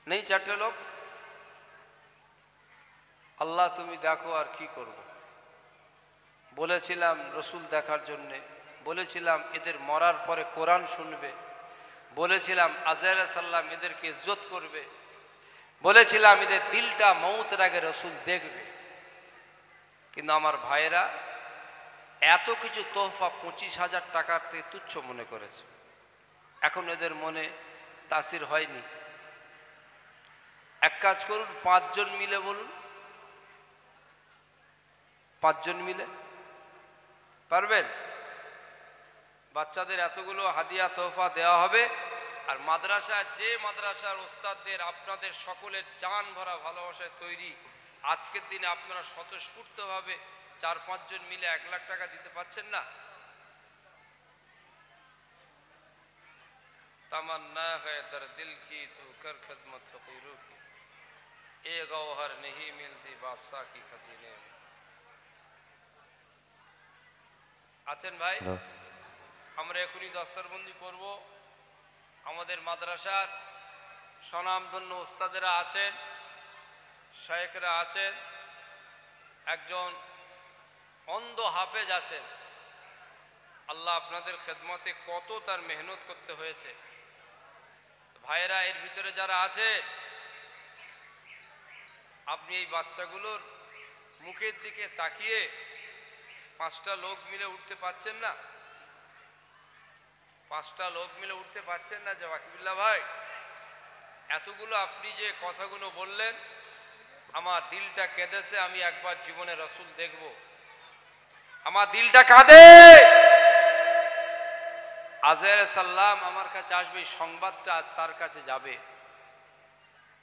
নেই 4টে লোক? আল্লাহ তুমি দেখো আর কি করব। বলেছিলাম রসুল দেখার জন্যে, বলেছিলাম এদের মরার পরে কোরআন শুনবে, বলেছিলাম আজরাইল আলাইহিস সালাম এদেরকে ইজ্জত করবে, বলেছিলাম এদের দিলটা মৌতের আগে রসুল দেখবে। কিন্তু আমার ভাইয়েরা এত কিছু তোহফা 25,000 টাকার থেকে তুচ্ছ মনে করেছে। এখন এদের মনে তাসির হয়নি। এক কাজ করুন, 5 জন মিলে বলুন, 5 জন মিলে পারবেন? বাচ্চাদের এতগুলো হাদিয়া তোহফা দেওয়া হবে। আর মাদ্রাসা, যে মাদ্রাসার ওস্তাদদের আপনাদের সকলের জান ভরা ভালোবাসায় তৈরি, আজকের দিনে আপনারা স্বতঃস্ফূর্তভাবে 4-5 জন মিলে 1 লাখ টাকা দিতে পারছেন না? तमन्ना है दर दिल की तू कर खदमत फकीरों की, ए गौहर नहीं मिलती बादशाह की खजीने में। আছেন ভাই? আমরা এখনই দস্তরবন্দি করব। আমাদের মাদ্রাসার স্বনামধন্য ওস্তাদেরা আছেন, শায়েখরা আছেন, একজন অন্ধ হাফেজ আছেন। আল্লাহ আপনাদের খেদমতে কত তার মেহনত করতে হয়েছে। ভাইয়েরা, এর ভিতরে যারা আছে, আপনি এই বাচ্চাগুলোর মুখের দিকে তাকিয়ে 5টা লোক মিলে উঠতে পারছেন না? 5টা লোক মিলে উঠতে পারছেন না? যে ওয়াকিবুল্লাহ ভাই, এতগুলো আপনি যে কথাগুলো বললেন, আমার দিলটা কেঁদেছে। আমি একবার জীবনে রসুল দেখব, আমার দিলটা কাঁদে। আজরাইল সাল্লাম আমার কাছে আসবে, সংবাদটা তার কাছে যাবে।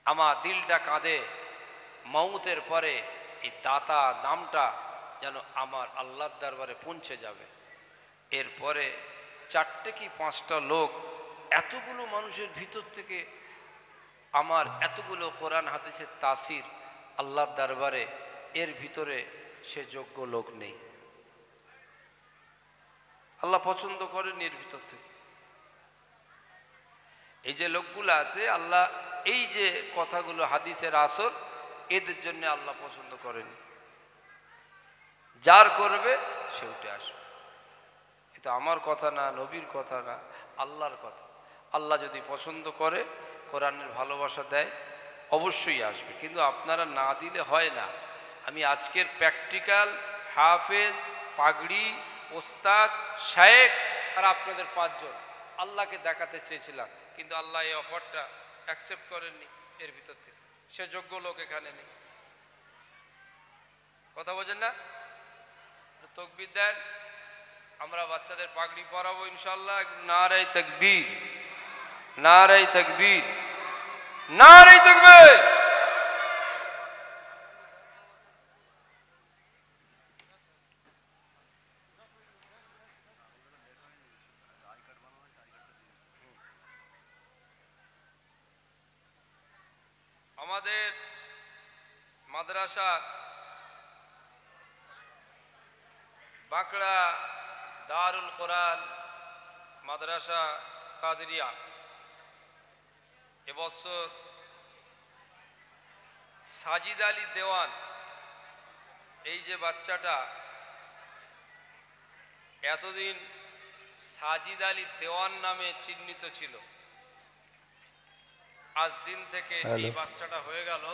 আমার দিলটা কাঁদে। মৌতের পরে এই দাতা নামটা যেন আমার আল্লাহর দরবারে পৌঁছে যাবে। এরপরে 4টে কি 5টা লোক এতগুলো মানুষের ভিতর থেকে আমার এতগুলো কোরআন হাদিসের তাসির আল্লাহর দরবারে, এর ভিতরে সে যোগ্য লোক নেই। আল্লাহ পছন্দ করেন এর ভিতর থেকে। এই যে লোকগুলো আছে, আল্লাহ এই যে কথাগুলো হাদিসের আসর, এদের জন্য আল্লাহ পছন্দ করেন। যার করবে সে উঠে আসবে। এটা আমার কথা না, নবীর কথা না, আল্লাহর কথা। আল্লাহ যদি পছন্দ করে, কোরআনের ভালোবাসা দেয়, অবশ্যই আসবে। কিন্তু আপনারা না দিলে হয় না। আমি আজকের প্র্যাকটিক্যাল হাফেজ, পাগড়ি, ওস্তাদ, শায়েখ আর আপনাদের 5 জন আল্লাহকে দেখাতে চেয়েছিলাম, কিন্তু আল্লাহ এই অফারটা অ্যাকসেপ্ট করেননি। এর ভিতর থেকে সে যোগ্য লোক এখানে নেই। কথা বোঝেন না? তাকবীর দেন। আমরা বাচ্চাদের পাগড়ি পরাবো ইনশাআল্লাহ। নারে তাকবীর, নারে তাকবীর, নারে তাকবীর। আমাদের মাদ্রাসা বাঁকড়া দারুল কোরআন মাদ্রাসা কাদেরিয়া এবছর সাজিদ আলী দেওয়ান, এই যে বাচ্চাটা এতদিন সাজিদ আলী দেওয়ান নামে চিহ্নিত ছিল, আজ দিন থেকে এই বাচ্চাটা হয়ে গেল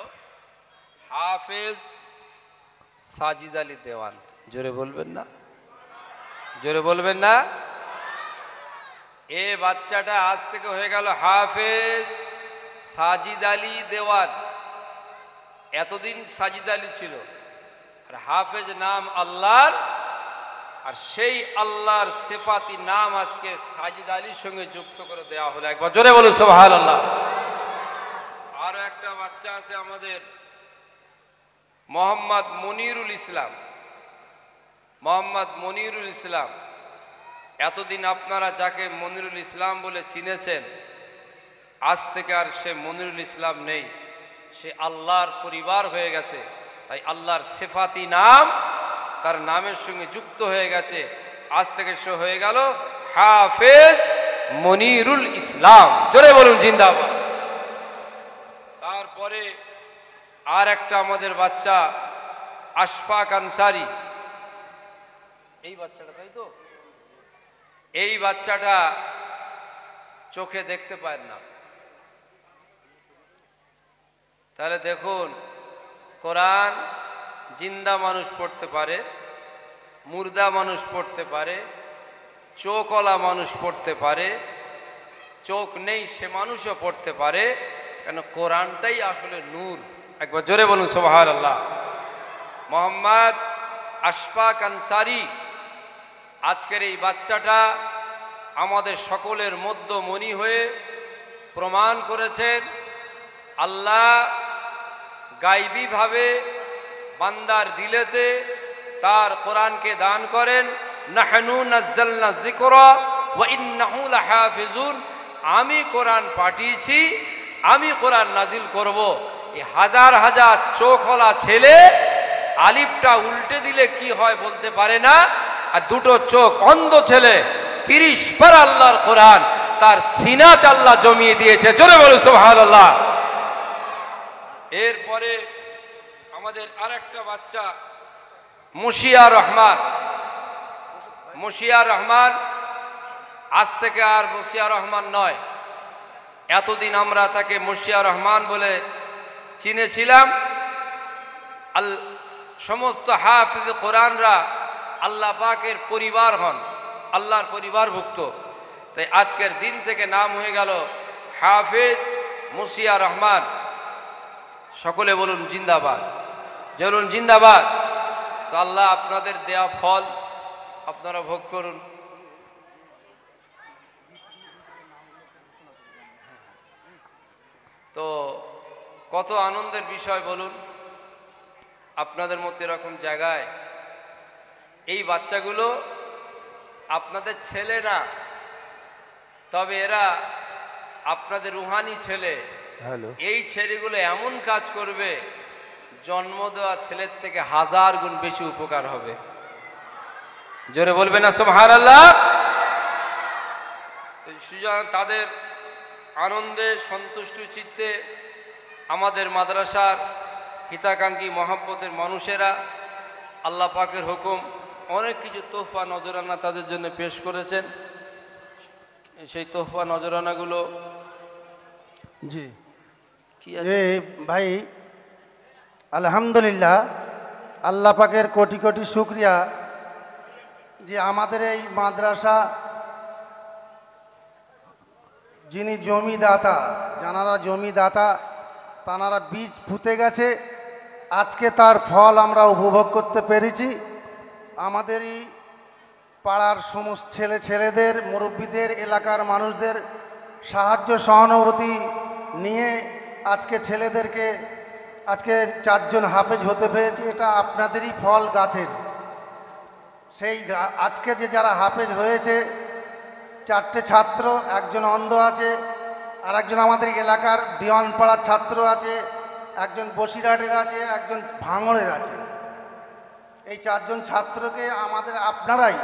হাফেজ সাজিদ আলী দেওয়ান। জোরে বলবেন না? জোরে বলবেন না? এ বাচ্চাটা আজ থেকে হয়ে গেল হাফেজ সাজিদ আলী দেওয়ান। এতদিন সাজিদ আলী ছিল, আর হাফেজ নাম আল্লাহর, আর সেই আল্লাহর সিফাতি নাম আজকে সাজিদ আলীর সঙ্গে যুক্ত করে দেওয়া হলো। একবার জোরে বলুন সুবহানাল্লাহ। আরো একটা বাচ্চা আছে আমাদের, মোহাম্মদ মনিরুল ইসলাম। মোহাম্মদ মনিরুল ইসলাম, এতদিন আপনারা যাকে মনিরুল ইসলাম বলে চিনেছেন, আজ থেকে আর সে মনিরুল ইসলাম নেই, সে আল্লাহর পরিবার হয়ে গেছে। তাই আল্লাহর সিফাতি নাম তার নামের সঙ্গে যুক্ত হয়ে গেছে। আজ থেকে সে হয়ে গেল হাফেজ মনিরুল ইসলাম। জোরে বলুন জিন্দাবাদ। তারপরে আর একটা আমাদের বাচ্চা আশফাক আনসারি, এই বাচ্চাটা, তাই তো? এই বাচ্চাটা চোখে দেখতে পায় না। তাহলে দেখুন, কোরআন জিন্দা মানুষ পড়তে পারে, মুর্দা মানুষ পড়তে পারে, চোখওয়ালা মানুষ পড়তে পারে, চোখ নেই সে মানুষও পড়তে পারে, কেন কোরআনটাই আসলে নূর। একবার জোরে বলুন সুবহানাল্লাহ। মোহাম্মদ আশফাক আনসারি, আজকের এই বাচ্চাটা আমাদের সকলের মধ্যমণি হয়ে প্রমাণ করেছেন আল্লাহ গায়বীভাবে বান্দার দিলেতে তার কোরআনকে দান করেন। নাহনু নাজ্জালনা যিকরা ওয়া ইন্নাহু লাহাফিজুন। আমি কোরআন পাঠিয়েছি, আমি কোরআন নাজিল করব। এই হাজার হাজার চোখওয়ালা ছেলে আলিফটা উল্টে দিলে কি হয় বলতে পারে না, আর দুটো চোখ অন্ধ ছেলে 30 বার আল্লাহর কোরআন তার সিনাতে আল্লাহ জমিয়ে দিয়েছে। জোরে বলুন সুবহানাল্লাহ। এরপরে আমাদের আরেকটা বাচ্চা মুশিয়া রহমান। মুশিয়া রহমান আজ থেকে আর মুশিয়া রহমান নয়, এতদিন আমরা তাকে মুশিয়া রহমান বলে চিনেছিলাম। সমস্ত হাফিজ কোরআনরা আল্লাহ পাকের পরিবার হন, আল্লাহর পরিবারভুক্ত। তাই আজকের দিন থেকে নাম হয়ে গেল হাফিজ মুশিয়া রহমান। সকলে বলুন জিন্দাবাদ, বলুন জিন্দাবাদ। তো আল্লাহ আপনাদের দেয়া ফল আপনারা ভোগ করুন। তো কত আনন্দের বিষয় বলুন, আপনাদের মতো এরকম জায়গায় এই বাচ্চাগুলো আপনাদের ছেলে না, তবে এরা আপনাদের রুহানি ছেলে। এই ছেলেগুলো এমন কাজ করবে, জন্ম দেওয়া ছেলের থেকে 1000 গুণ বেশি উপকার হবে। জোরে বলবেন না সুবহানাল্লাহ। সুতরাং তাদের আনন্দে সন্তুষ্ট চিত্তে আমাদের মাদ্রাসার হিতাকাঙ্ক্ষী মহব্বতের মানুষেরা আল্লাহ পাকের হুকুম অনেক কিছু তোহফা নজরানা তাদের জন্য পেশ করেছেন। সেই তোহফা নজরানাগুলো জি কি আছে ভাই, আলহামদুলিল্লাহ, আল্লাহ পাকের কোটি কোটি শুকরিয়া যে আমাদের এই মাদ্রাসা যিনি জমিদাতা, যারা জমিদাতা তারা বীজ পুঁতে গেছে, আজকে তার ফল আমরা উপভোগ করতে পেরেছি। আমাদেরই পাড়ার সমস্ত ছেলেদের, মুরব্বীদের, এলাকার মানুষদের সাহায্য সহানুভূতি নিয়ে আজকে ছেলেদেরকে আজকে 4 জন হাফেজ হতে পেরেছে। এটা আপনাদেরই ফল গাছের। সেই আজকে যে যারা হাফেজ হয়েছে, 4টে ছাত্র, একজন অন্ধ আছে, আর একজন আমাদের এলাকার দিওয়ানপাড়ার ছাত্র আছে, একজন বসিরহাটের আছে, একজন ভাঙড়ের আছে। এই 4 জন ছাত্রকে আমাদের আপনারাই,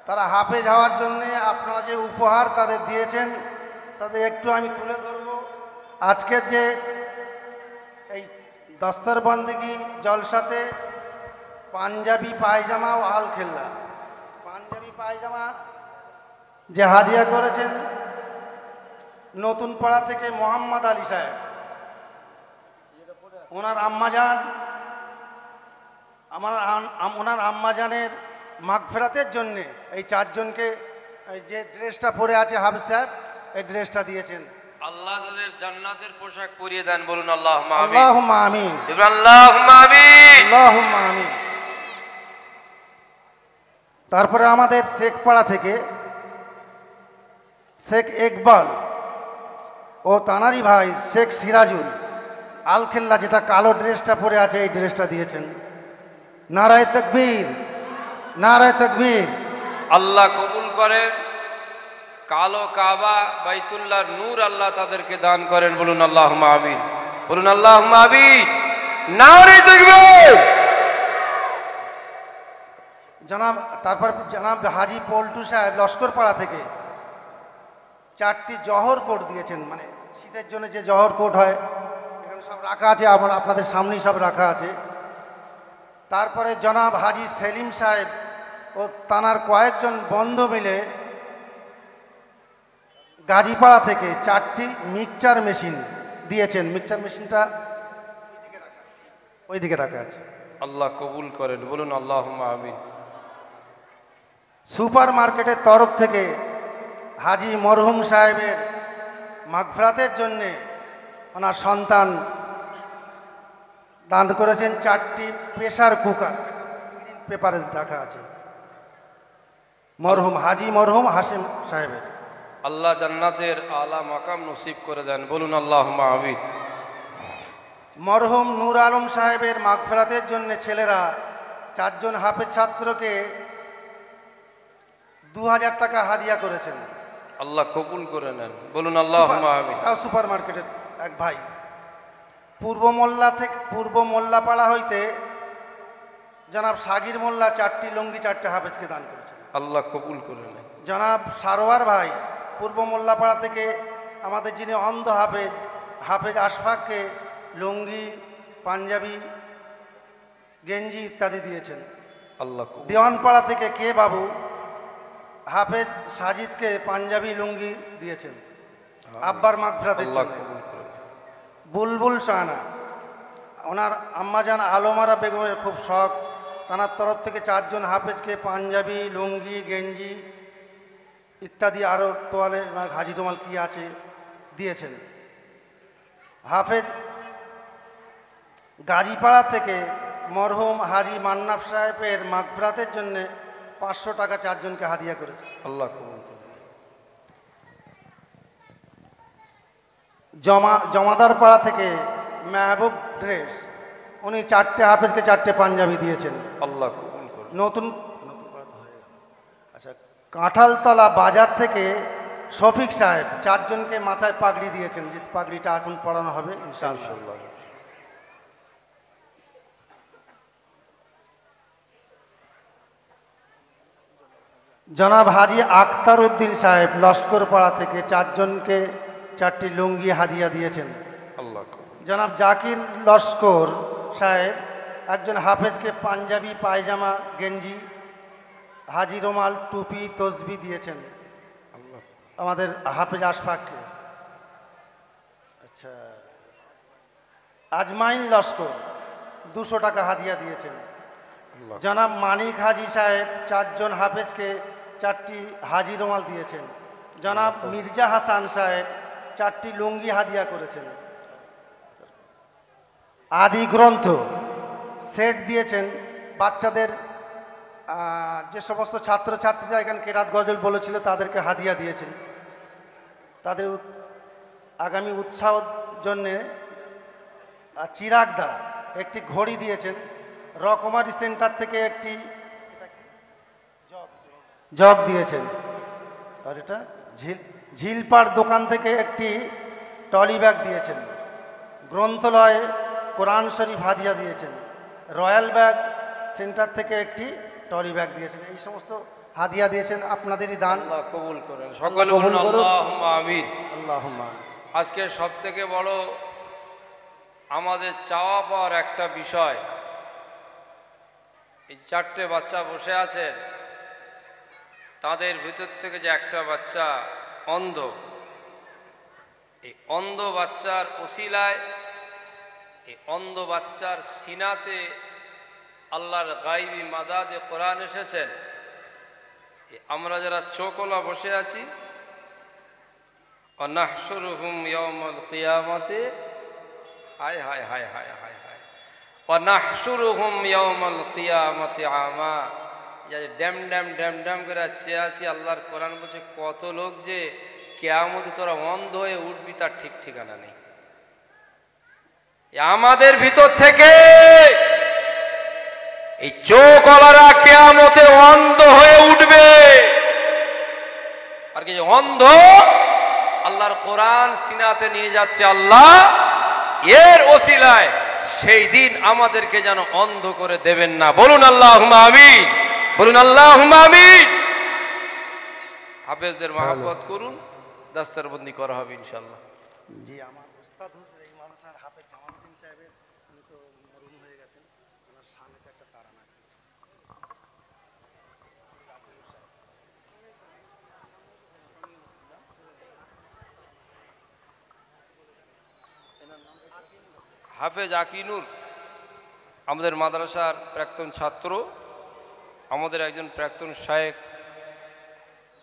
তারা হাফেজ হওয়ার জন্যে আপনারা যে উপহার তাদের দিয়েছেন তাদের একটু আমি তুলে ধরব। আজকের যে এই দস্তরবন্দিগি জলসাতে পাঞ্জাবি পায়জামা ও আলখেল্লা, পাঞ্জাবি পায়জামা যে হাদিয়া করেছেন নতুন পাড়া থেকে মোহাম্মদ আলী সাহেব, ওনার আম্মাজান, ওনার আম্মাজানের মাগফিরাতের জন্যে এই 4 জনকে যে ড্রেসটা পরে আছে হাফেজ সাহেব, এই ড্রেসটা দিয়েছেন। আল্লাহ তাদের জান্নাতের পোশাক পরিয়ে দেন, বলুন আল্লাহুম্মা আমিন। আল্লাহুম্মা আমিন, আল্লাহুম্মা আমিন, আল্লাহুম্মা আমিন। তারপরে আমাদের শেখপাড়া থেকে শেখ ইকবাল ও তানারি ভাই শেখ সিরাজুল আলখেল্লা, যেটা কালো ড্রেসটা পরে আছে, এই ড্রেসটা দিয়েছেন। নারায়ে তাকবীর, নারায়ে তাকবীর। আল্লাহ কবুল করেন। কালো কাবা বাইতুল্লাহর নূর আল্লাহ তাদেরকে দান করেন, বলুন আল্লাহুম্মা আমিন, বলুন আল্লাহুম্মা আমিন। নারায়ে তাকবীর। তারপর জনাব হাজি পল্টু সাহেব লস্করপাড়া থেকে 4টি জহর কোট দিয়েছেন, মানে শীতের জন্য যে জহর কোট হয়, এখানে সব রাখা আছে, আপনাদের সামনেই সব রাখা আছে। তারপরে জনাব হাজি সেলিম সাহেব ও তানার কয়েকজন বন্ধু মিলে গাজীপাড়া থেকে 4টি মিক্সচার মেশিন দিয়েছেন। মিক্সচার মেশিনটা ওইদিকে রাখা আছে। আল্লাহ কবুল করেন, বলুন আল্লাহুম্মা আমিন। সুপার মার্কেটের তরফ থেকে হাজি মরহুম সাহেবের মাগফিরাতের জন্যে ওনার সন্তান দান করেছেন 4টি প্রেসার কুকার, পেপারে রাখা আছে, মরহুম হাজি মরহুম হাসিম সাহেবের। আল্লাহ জান্নাতের আলা মাকাম নসিব করে দেন, বলুন আল্লাহুম্মা আমিন। মরহুম নূর আলম সাহেবের মাগফিরাতের জন্য ছেলেরা 4 জন হাফেজ ছাত্রকে 2000 টাকা হাদিয়া করেছেন। আল্লাহ কবুল করে নেন, বলুন আল্লাহুম্মা আমিন। তাও সুপার মার্কেটের এক ভাই। পূর্ব মোল্লাপাড়া হইতে জনাব সাগির মোল্লা 4টি লুঙ্গি 4টে হাফেজকে দান করেছেন। আল্লাহ কবুল করে নেন। জনাব সারোয়ার ভাই পূর্ব মোল্লাপাড়া থেকে আমাদের যিনি অন্ধ হাফেজ, হাফেজ আশফাককে লুঙ্গি, পাঞ্জাবি, গেঞ্জি ইত্যাদি দিয়েছেন। আল্লাহ। দেওয়ানপাড়া থেকে কে বাবু হাফেজ সাজিদকে পাঞ্জাবি লুঙ্গি দিয়েছেন আব্বার মাগফিরাতের জন্য। বুলবুল শাহানা, ওনার আম্মাজান আলমারা বেগমের খুব শখ, তার তরফ থেকে 4 জন হাফেজকে পাঞ্জাবি, লুঙ্গি, গেঞ্জি ইত্যাদি আরও তোয়ালে হাজি তোমাল কি আছে দিয়েছেন। হাফেজ গাজীপাড়া থেকে মরহুম হাজি মান্নাফ সাহেবের মাগফিরাতের জন্য 500 টাকা 4 জনকে হাদিয়া করেছে। আল্লাহ কবুল করুন। জমাদার পাড়া থেকে মেহবুব ড্রেস, উনি 4টে হাফেজকে 4টে পাঞ্জাবি দিয়েছেন। আল্লাহ কবুল করুন। নতুন আচ্ছা, কাঁঠালতলা বাজার থেকে শফিক সাহেব 4 জনকে মাথায় পাগড়ি দিয়েছেন, যে পাগড়িটা এখন পরানো হবে ইনশাআল্লাহ। জনাব হাজি আখতার উদ্দিন সাহেব লস্করপাড়া থেকে 4 জনকে 4টি লুঙ্গি হাদিয়া দিয়েছেন। আল্লাহ। জনাব জাকির লস্কর সাহেব একজন হাফেজকে পাঞ্জাবি, পায়জামা, গেঞ্জি, হাজি রুমাল, টুপি, তসবি দিয়েছেন আমাদের হাফেজ আশফাককে। আচ্ছা, আজমাইন লস্কর 200 টাকা হাদিয়া দিয়েছেন। জনাব মানিক হাজি সাহেব 4 জন হাফেজকে 4টি হাজি রুমাল দিয়েছেন। জনাব মির্জা হাসান সাহেব 4টি লুঙ্গি হাদিয়া করেছেন। আদি গ্রন্থ সেট দিয়েছেন বাচ্চাদের, যে সমস্ত ছাত্রছাত্রীরা এখানে কেরাত গজল বলেছিল তাদেরকে হাদিয়া দিয়েছেন। তাদের আগামী উৎসাহের জন্যে চিরাগদা একটি ঘড়ি দিয়েছেন। রকমারি সেন্টার থেকে একটি জগ দিয়েছেন। আর এটা ঝিলপাড় দোকান থেকে একটি টলি ব্যাগ দিয়েছেন। গ্রন্থালয়ে কোরআন শরীফ হাদিয়া দিয়েছেন। রয়্যাল ব্যাগ সেন্টার থেকে একটি টলি ব্যাগ দিয়েছেন। এই সমস্ত হাদিয়া দিয়েছেন, আপনাদেরই দান। আল্লাহ কবুল করেন, সকলে বলুন আল্লাহুম্মা আমিন। আল্লাহুম্মা। আজকে সব থেকে বড় আমাদের চাওয়া পাওয়ার একটা বিষয়, এই 4টে বাচ্চা বসে আছেন, তাদের ভিতর থেকে যে একটা বাচ্চা অন্ধ, এই অন্ধ বাচ্চার ওসিলায়, এই অন্ধ বাচ্চার সিনাতে আল্লাহর গায়বী মাদাদে কোরআন এসেছেন। আমরা যারা চোখওয়ালা বসে আছি, ওয়ানাহশুরুহুম ইয়াওমাল কিয়ামাতি, হায় হায় হায় হায় হায় হায়, ওয়ানাহশুরুহুম ইয়াওমাল কিয়ামাতি আমা, ড্যাম ড্যাম ড্যাম ড্যাম করে চেয়ে আছি। আল্লাহর কোরআন বলছে কত লোক যে কিয়ামতে তোরা অন্ধ হয়ে উঠবি তার ঠিক ঠিকানা নেই। আমাদের ভিতর থেকে এই চোখওয়ালারা কিয়ামতে অন্ধ হয়ে উঠবে। আর কি অন্ধ আল্লাহর কোরআন সিনাতে নিয়ে যাচ্ছে আল্লাহ, এর ওসিলায় সেই দিন আমাদেরকে যেন অন্ধ করে দেবেন না। বলুন আল্লাহুম্মা আমিন, বলুন আল্লাহুম্মা আমিন। হাফেজদের মহব্বত করুন, দস্তরবন্দি করা হবে ইনশাআল্লাহ। জি, আমার উস্তাদ হুজুর এই মাদ্রাসার হাফেজ জামালউদ্দিন সাহেবের, উনি তো মরহুম হয়ে গেছেন, ওনার সামনেতে একটা তারা না। হাফেজ আকিনুর আমাদের মাদ্রাসার প্রাক্তন ছাত্র, আমাদের একজন প্রাক্তন শায়েখ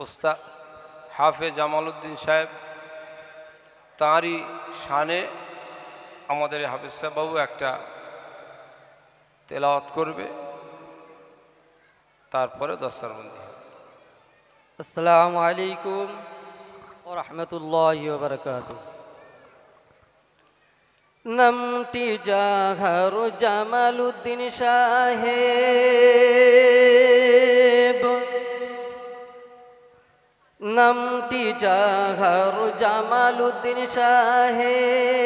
উস্তাদ হাফেজ জামালউদ্দিন সাহেব, তাঁরই শানে আমাদের হাফেজ সাহেববাবু একটা তেলাওয়াত করবে, তারপরে দস্তরবন্দি। আসসালামু আলাইকুম ওয়া রাহমাতুল্লাহি ওয়া বারাকাতুহু। নামটি জাহার জামালউদ্দিন সাহেব, নামটি জাহার জামালউদ্দিন সাহেব,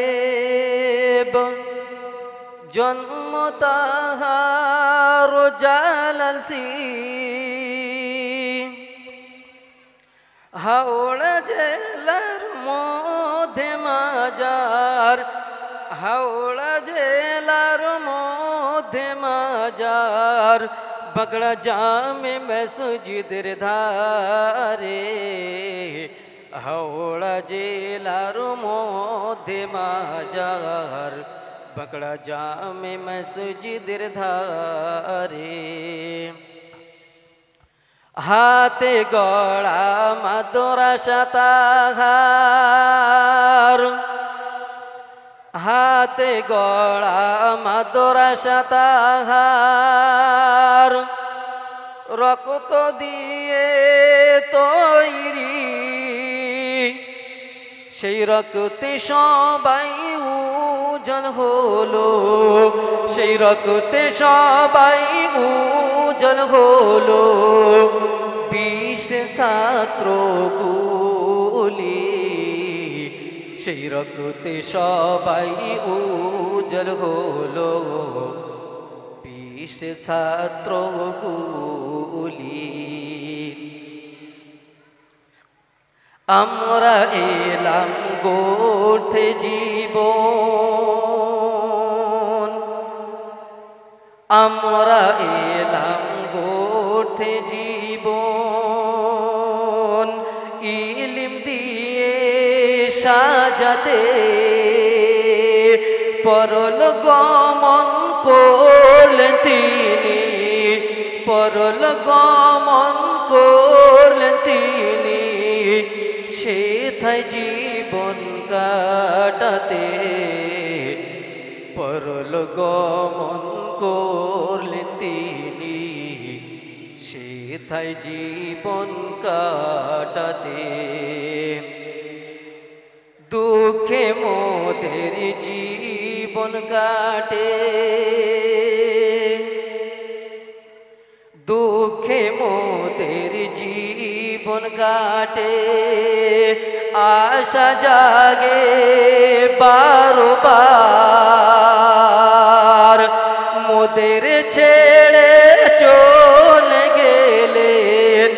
জন্ম তাহার জালাসি, হাওড়া জেলার মধ্যে মাজার, হাওড়া জেলার মধ্যে মাজার, বগড়া জামে মসজিদের ধারে, হাওড়া জেলার মধ্যে মাজার, বগড়া জামে মসজিদের ধারে, হাতে গড়া মাদ্রাসা তাহার, হাতে গড়া মাদ্রাসা তাহার, রক্ত দিয়ে তৈরি, সেই রক্তে সবাই উজ্জ্বল হলো, সেই রক্তে সবাই উজল হলো 20 ছাত্র গুলি, সেই রক্তে সবাই উজল হলো 20 ছাত্র গুলি। আমরা এলাম গড়তে জীবন, আমরা এলাম গড়তে জীবন, ইলম দিয়ে সাজাতে, পরল গমন করলেন তিনি, পরল গমন করলেন তিনি, সেথায় জীবন কাটাতে, পরল গমন করলেন তিনি, সেথায় জীবন কাটাতে। দুঃখে মোদের জীবন কাটে, দুঃখে মোদের জীবন কাটে, আশা জাগে বারবার, মোদের ছেড়ে চলে গেলেন,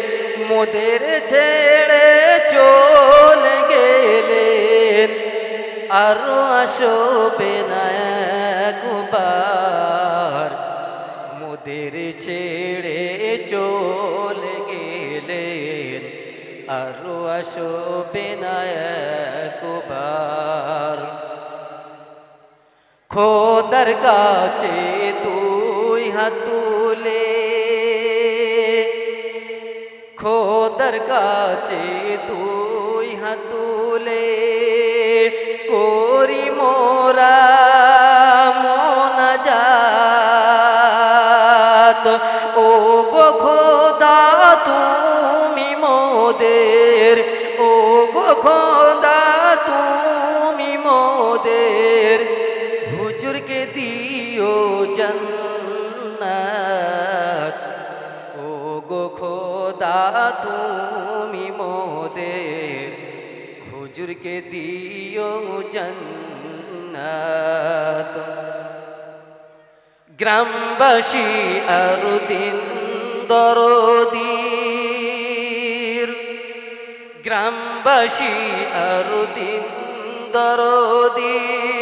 মোদের ছেড়ে চলে গেলেন, আরো আসবে না একবার, মোদের ছেড়ে চলে গেলেন, আরো আসবে না একবার। খোদার কাছে দুই হাত তুলে, খোদার কাছে দুই হাত তুলে, করি মোরা মোনাজাত, ও গো খোদা তুমি মোদের, ও গো খোদা তুমি মোদের, হুজুরকে দিও জান্নাত, ও গো খোদা তুমি মোদের, হুজুরকে দিও জান্নাত। গ্রামবাসী আর দিন দরদীর, গ্রামবাসী আর দিন দরদীর,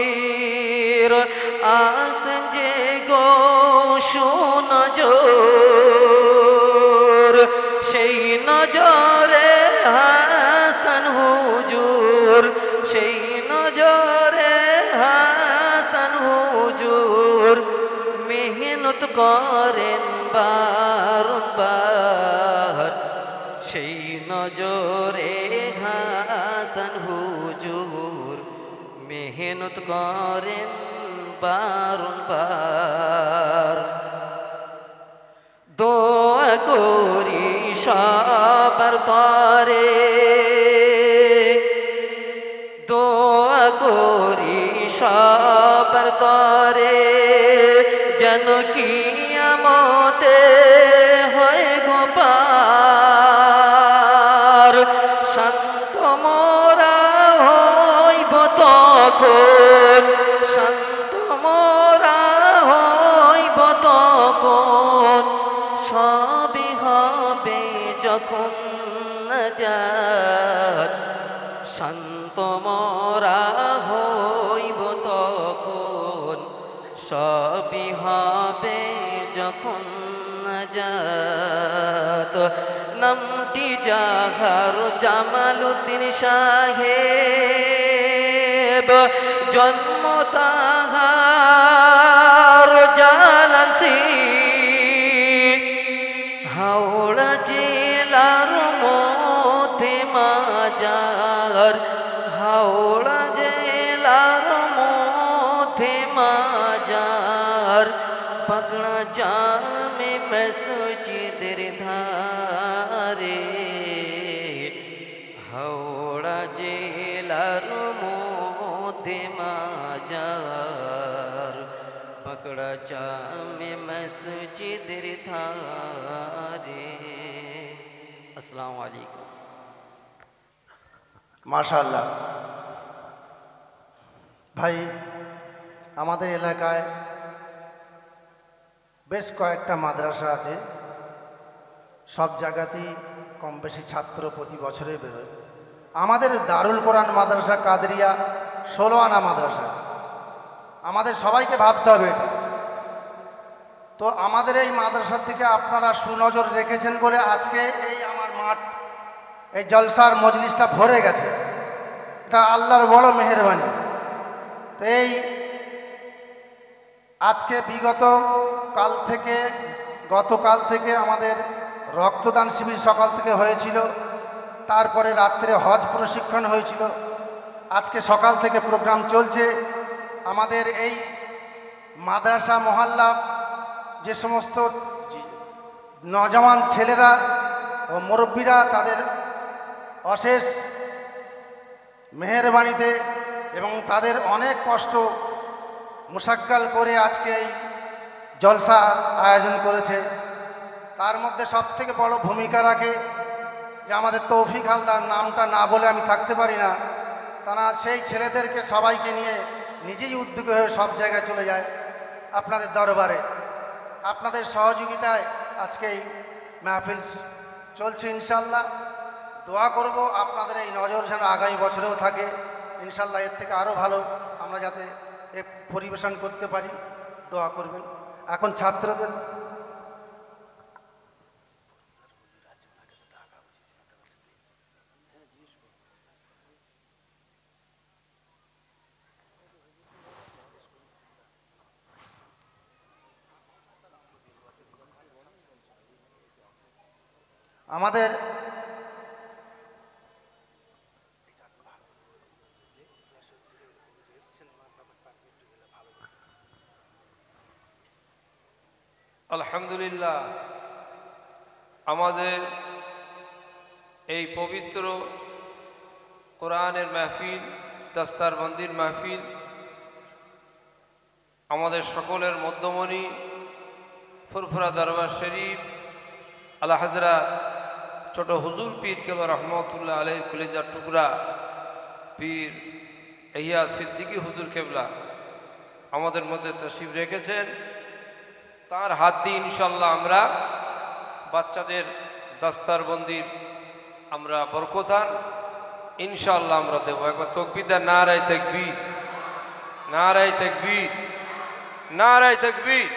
আসেন যে গো সুনজর, সেই নজরে হাসান হুজুর, সেই নজরে হাসান হুজুর, মেহনত করেন বারবার, সেই নজরে হাসান হুজুর, মেহনত করেন বারবার। দোয়া করি সবার তরে, দোয়া করি সবার তরে, যেন কিয়ামতে হয় গোপার, শান্ত মোরা হইব তখন, শান্ত মোরা হইব তখন, সবই হবে যখন নাজাত, শান্ত মোরা হইব তখন, সবই হবে যখন নাজাত। নামটি যাহার জামালউদ্দিন সাহেব, জন্ম তাহার জালাসি, হাওড়া জেলার মধ্যে মাজার, হাওড়া জেলার মধ্যে মাজার, পাগড়া জামে মসজিদের ধারে, হাওড়া জেলার মধ্যে মাজার, পাকড়া জামে মসজিদের ধারে। আসসালামু আলাইকুম। মাশাআল্লাহ। ভাই, আমাদের এলাকায় বেশ কয়েকটা মাদ্রাসা আছে, সব জায়গাতেই কম বেশি ছাত্র প্রতি বছরে বেরোয়। আমাদের দারুল কোরআন মাদ্রাসা কাদরিয়া 16 আনা মাদ্রাসা, আমাদের সবাইকে ভাবতে হবে এটা। তো আমাদের এই মাদ্রাসা থেকে আপনারা সুনজর রেখেছেন বলে আজকে এই আমার মাঠ, এই জলসার মজলিসটা ভরে গেছে। এটা আল্লাহর বড় মেহেরবানি। তো এই আজকে গতকাল থেকে আমাদের রক্তদান শিবির সকাল থেকে হয়েছিল, তারপরে রাত্রে হজ প্রশিক্ষণ হয়েছিল, আজকে সকাল থেকে প্রোগ্রাম চলছে। আমাদের এই মাদ্রাসা মহল্লা যে সমস্ত নজওয়ান ছেলেরা ও মুরব্বীরা তাদের অশেষ মেহেরবানিতে এবং তাদের অনেক কষ্ট মুশাক্কাল করে আজকে এই জলসা আয়োজন করেছে। তার মধ্যে সবথেকে বড় ভূমিকা রাখে যে আমাদের তৌফিক হালদার, নামটা না বলে আমি থাকতে পারি না। তারা সেই ছেলেদেরকে সবাইকে নিয়ে নিজেই উদ্যোগী হয়ে সব জায়গায় চলে যায় আপনাদের দরবারে। আপনাদের সহযোগিতায় আজকে এই মাহফিল চলছে। ইনশাল্লাহ দোয়া করব আপনাদের এই নজর যেন আগামী বছরেও থাকে। ইনশাল্লাহ এর থেকে আরও ভালো আমরা যাতে এ পরিবেশন করতে পারি, দোয়া করবেন। এখন ছাত্রদের আমাদের আলহামদুলিল্লাহ, আমাদের এই পবিত্র কোরআনের মাহফিল, দস্তারবন্দির মাহফিল, আমাদের সকলের মধ্যমণি ফুরফুরা দরবার শরীফ আলা হযরত ছোট হুজুর পীর কেবলা রহমতুল্লাহ আলাইহির কলিজার টুকরা পীর ইহিয়া সিদ্দিকী হুজুর কেবলা আমাদের মধ্যে তশরিফ রেখেছেন। তার হাত দিয়ে ইনশাল্লাহ আমরা বাচ্চাদের দস্তারবন্দির আমরা বরকতান ইনশাল্লাহ আমরা দেবো। একবার তাকবীর দেন, নারায়ে তাকবীর, নারায়ে তাকবীর, নারায়ে তাকবীর।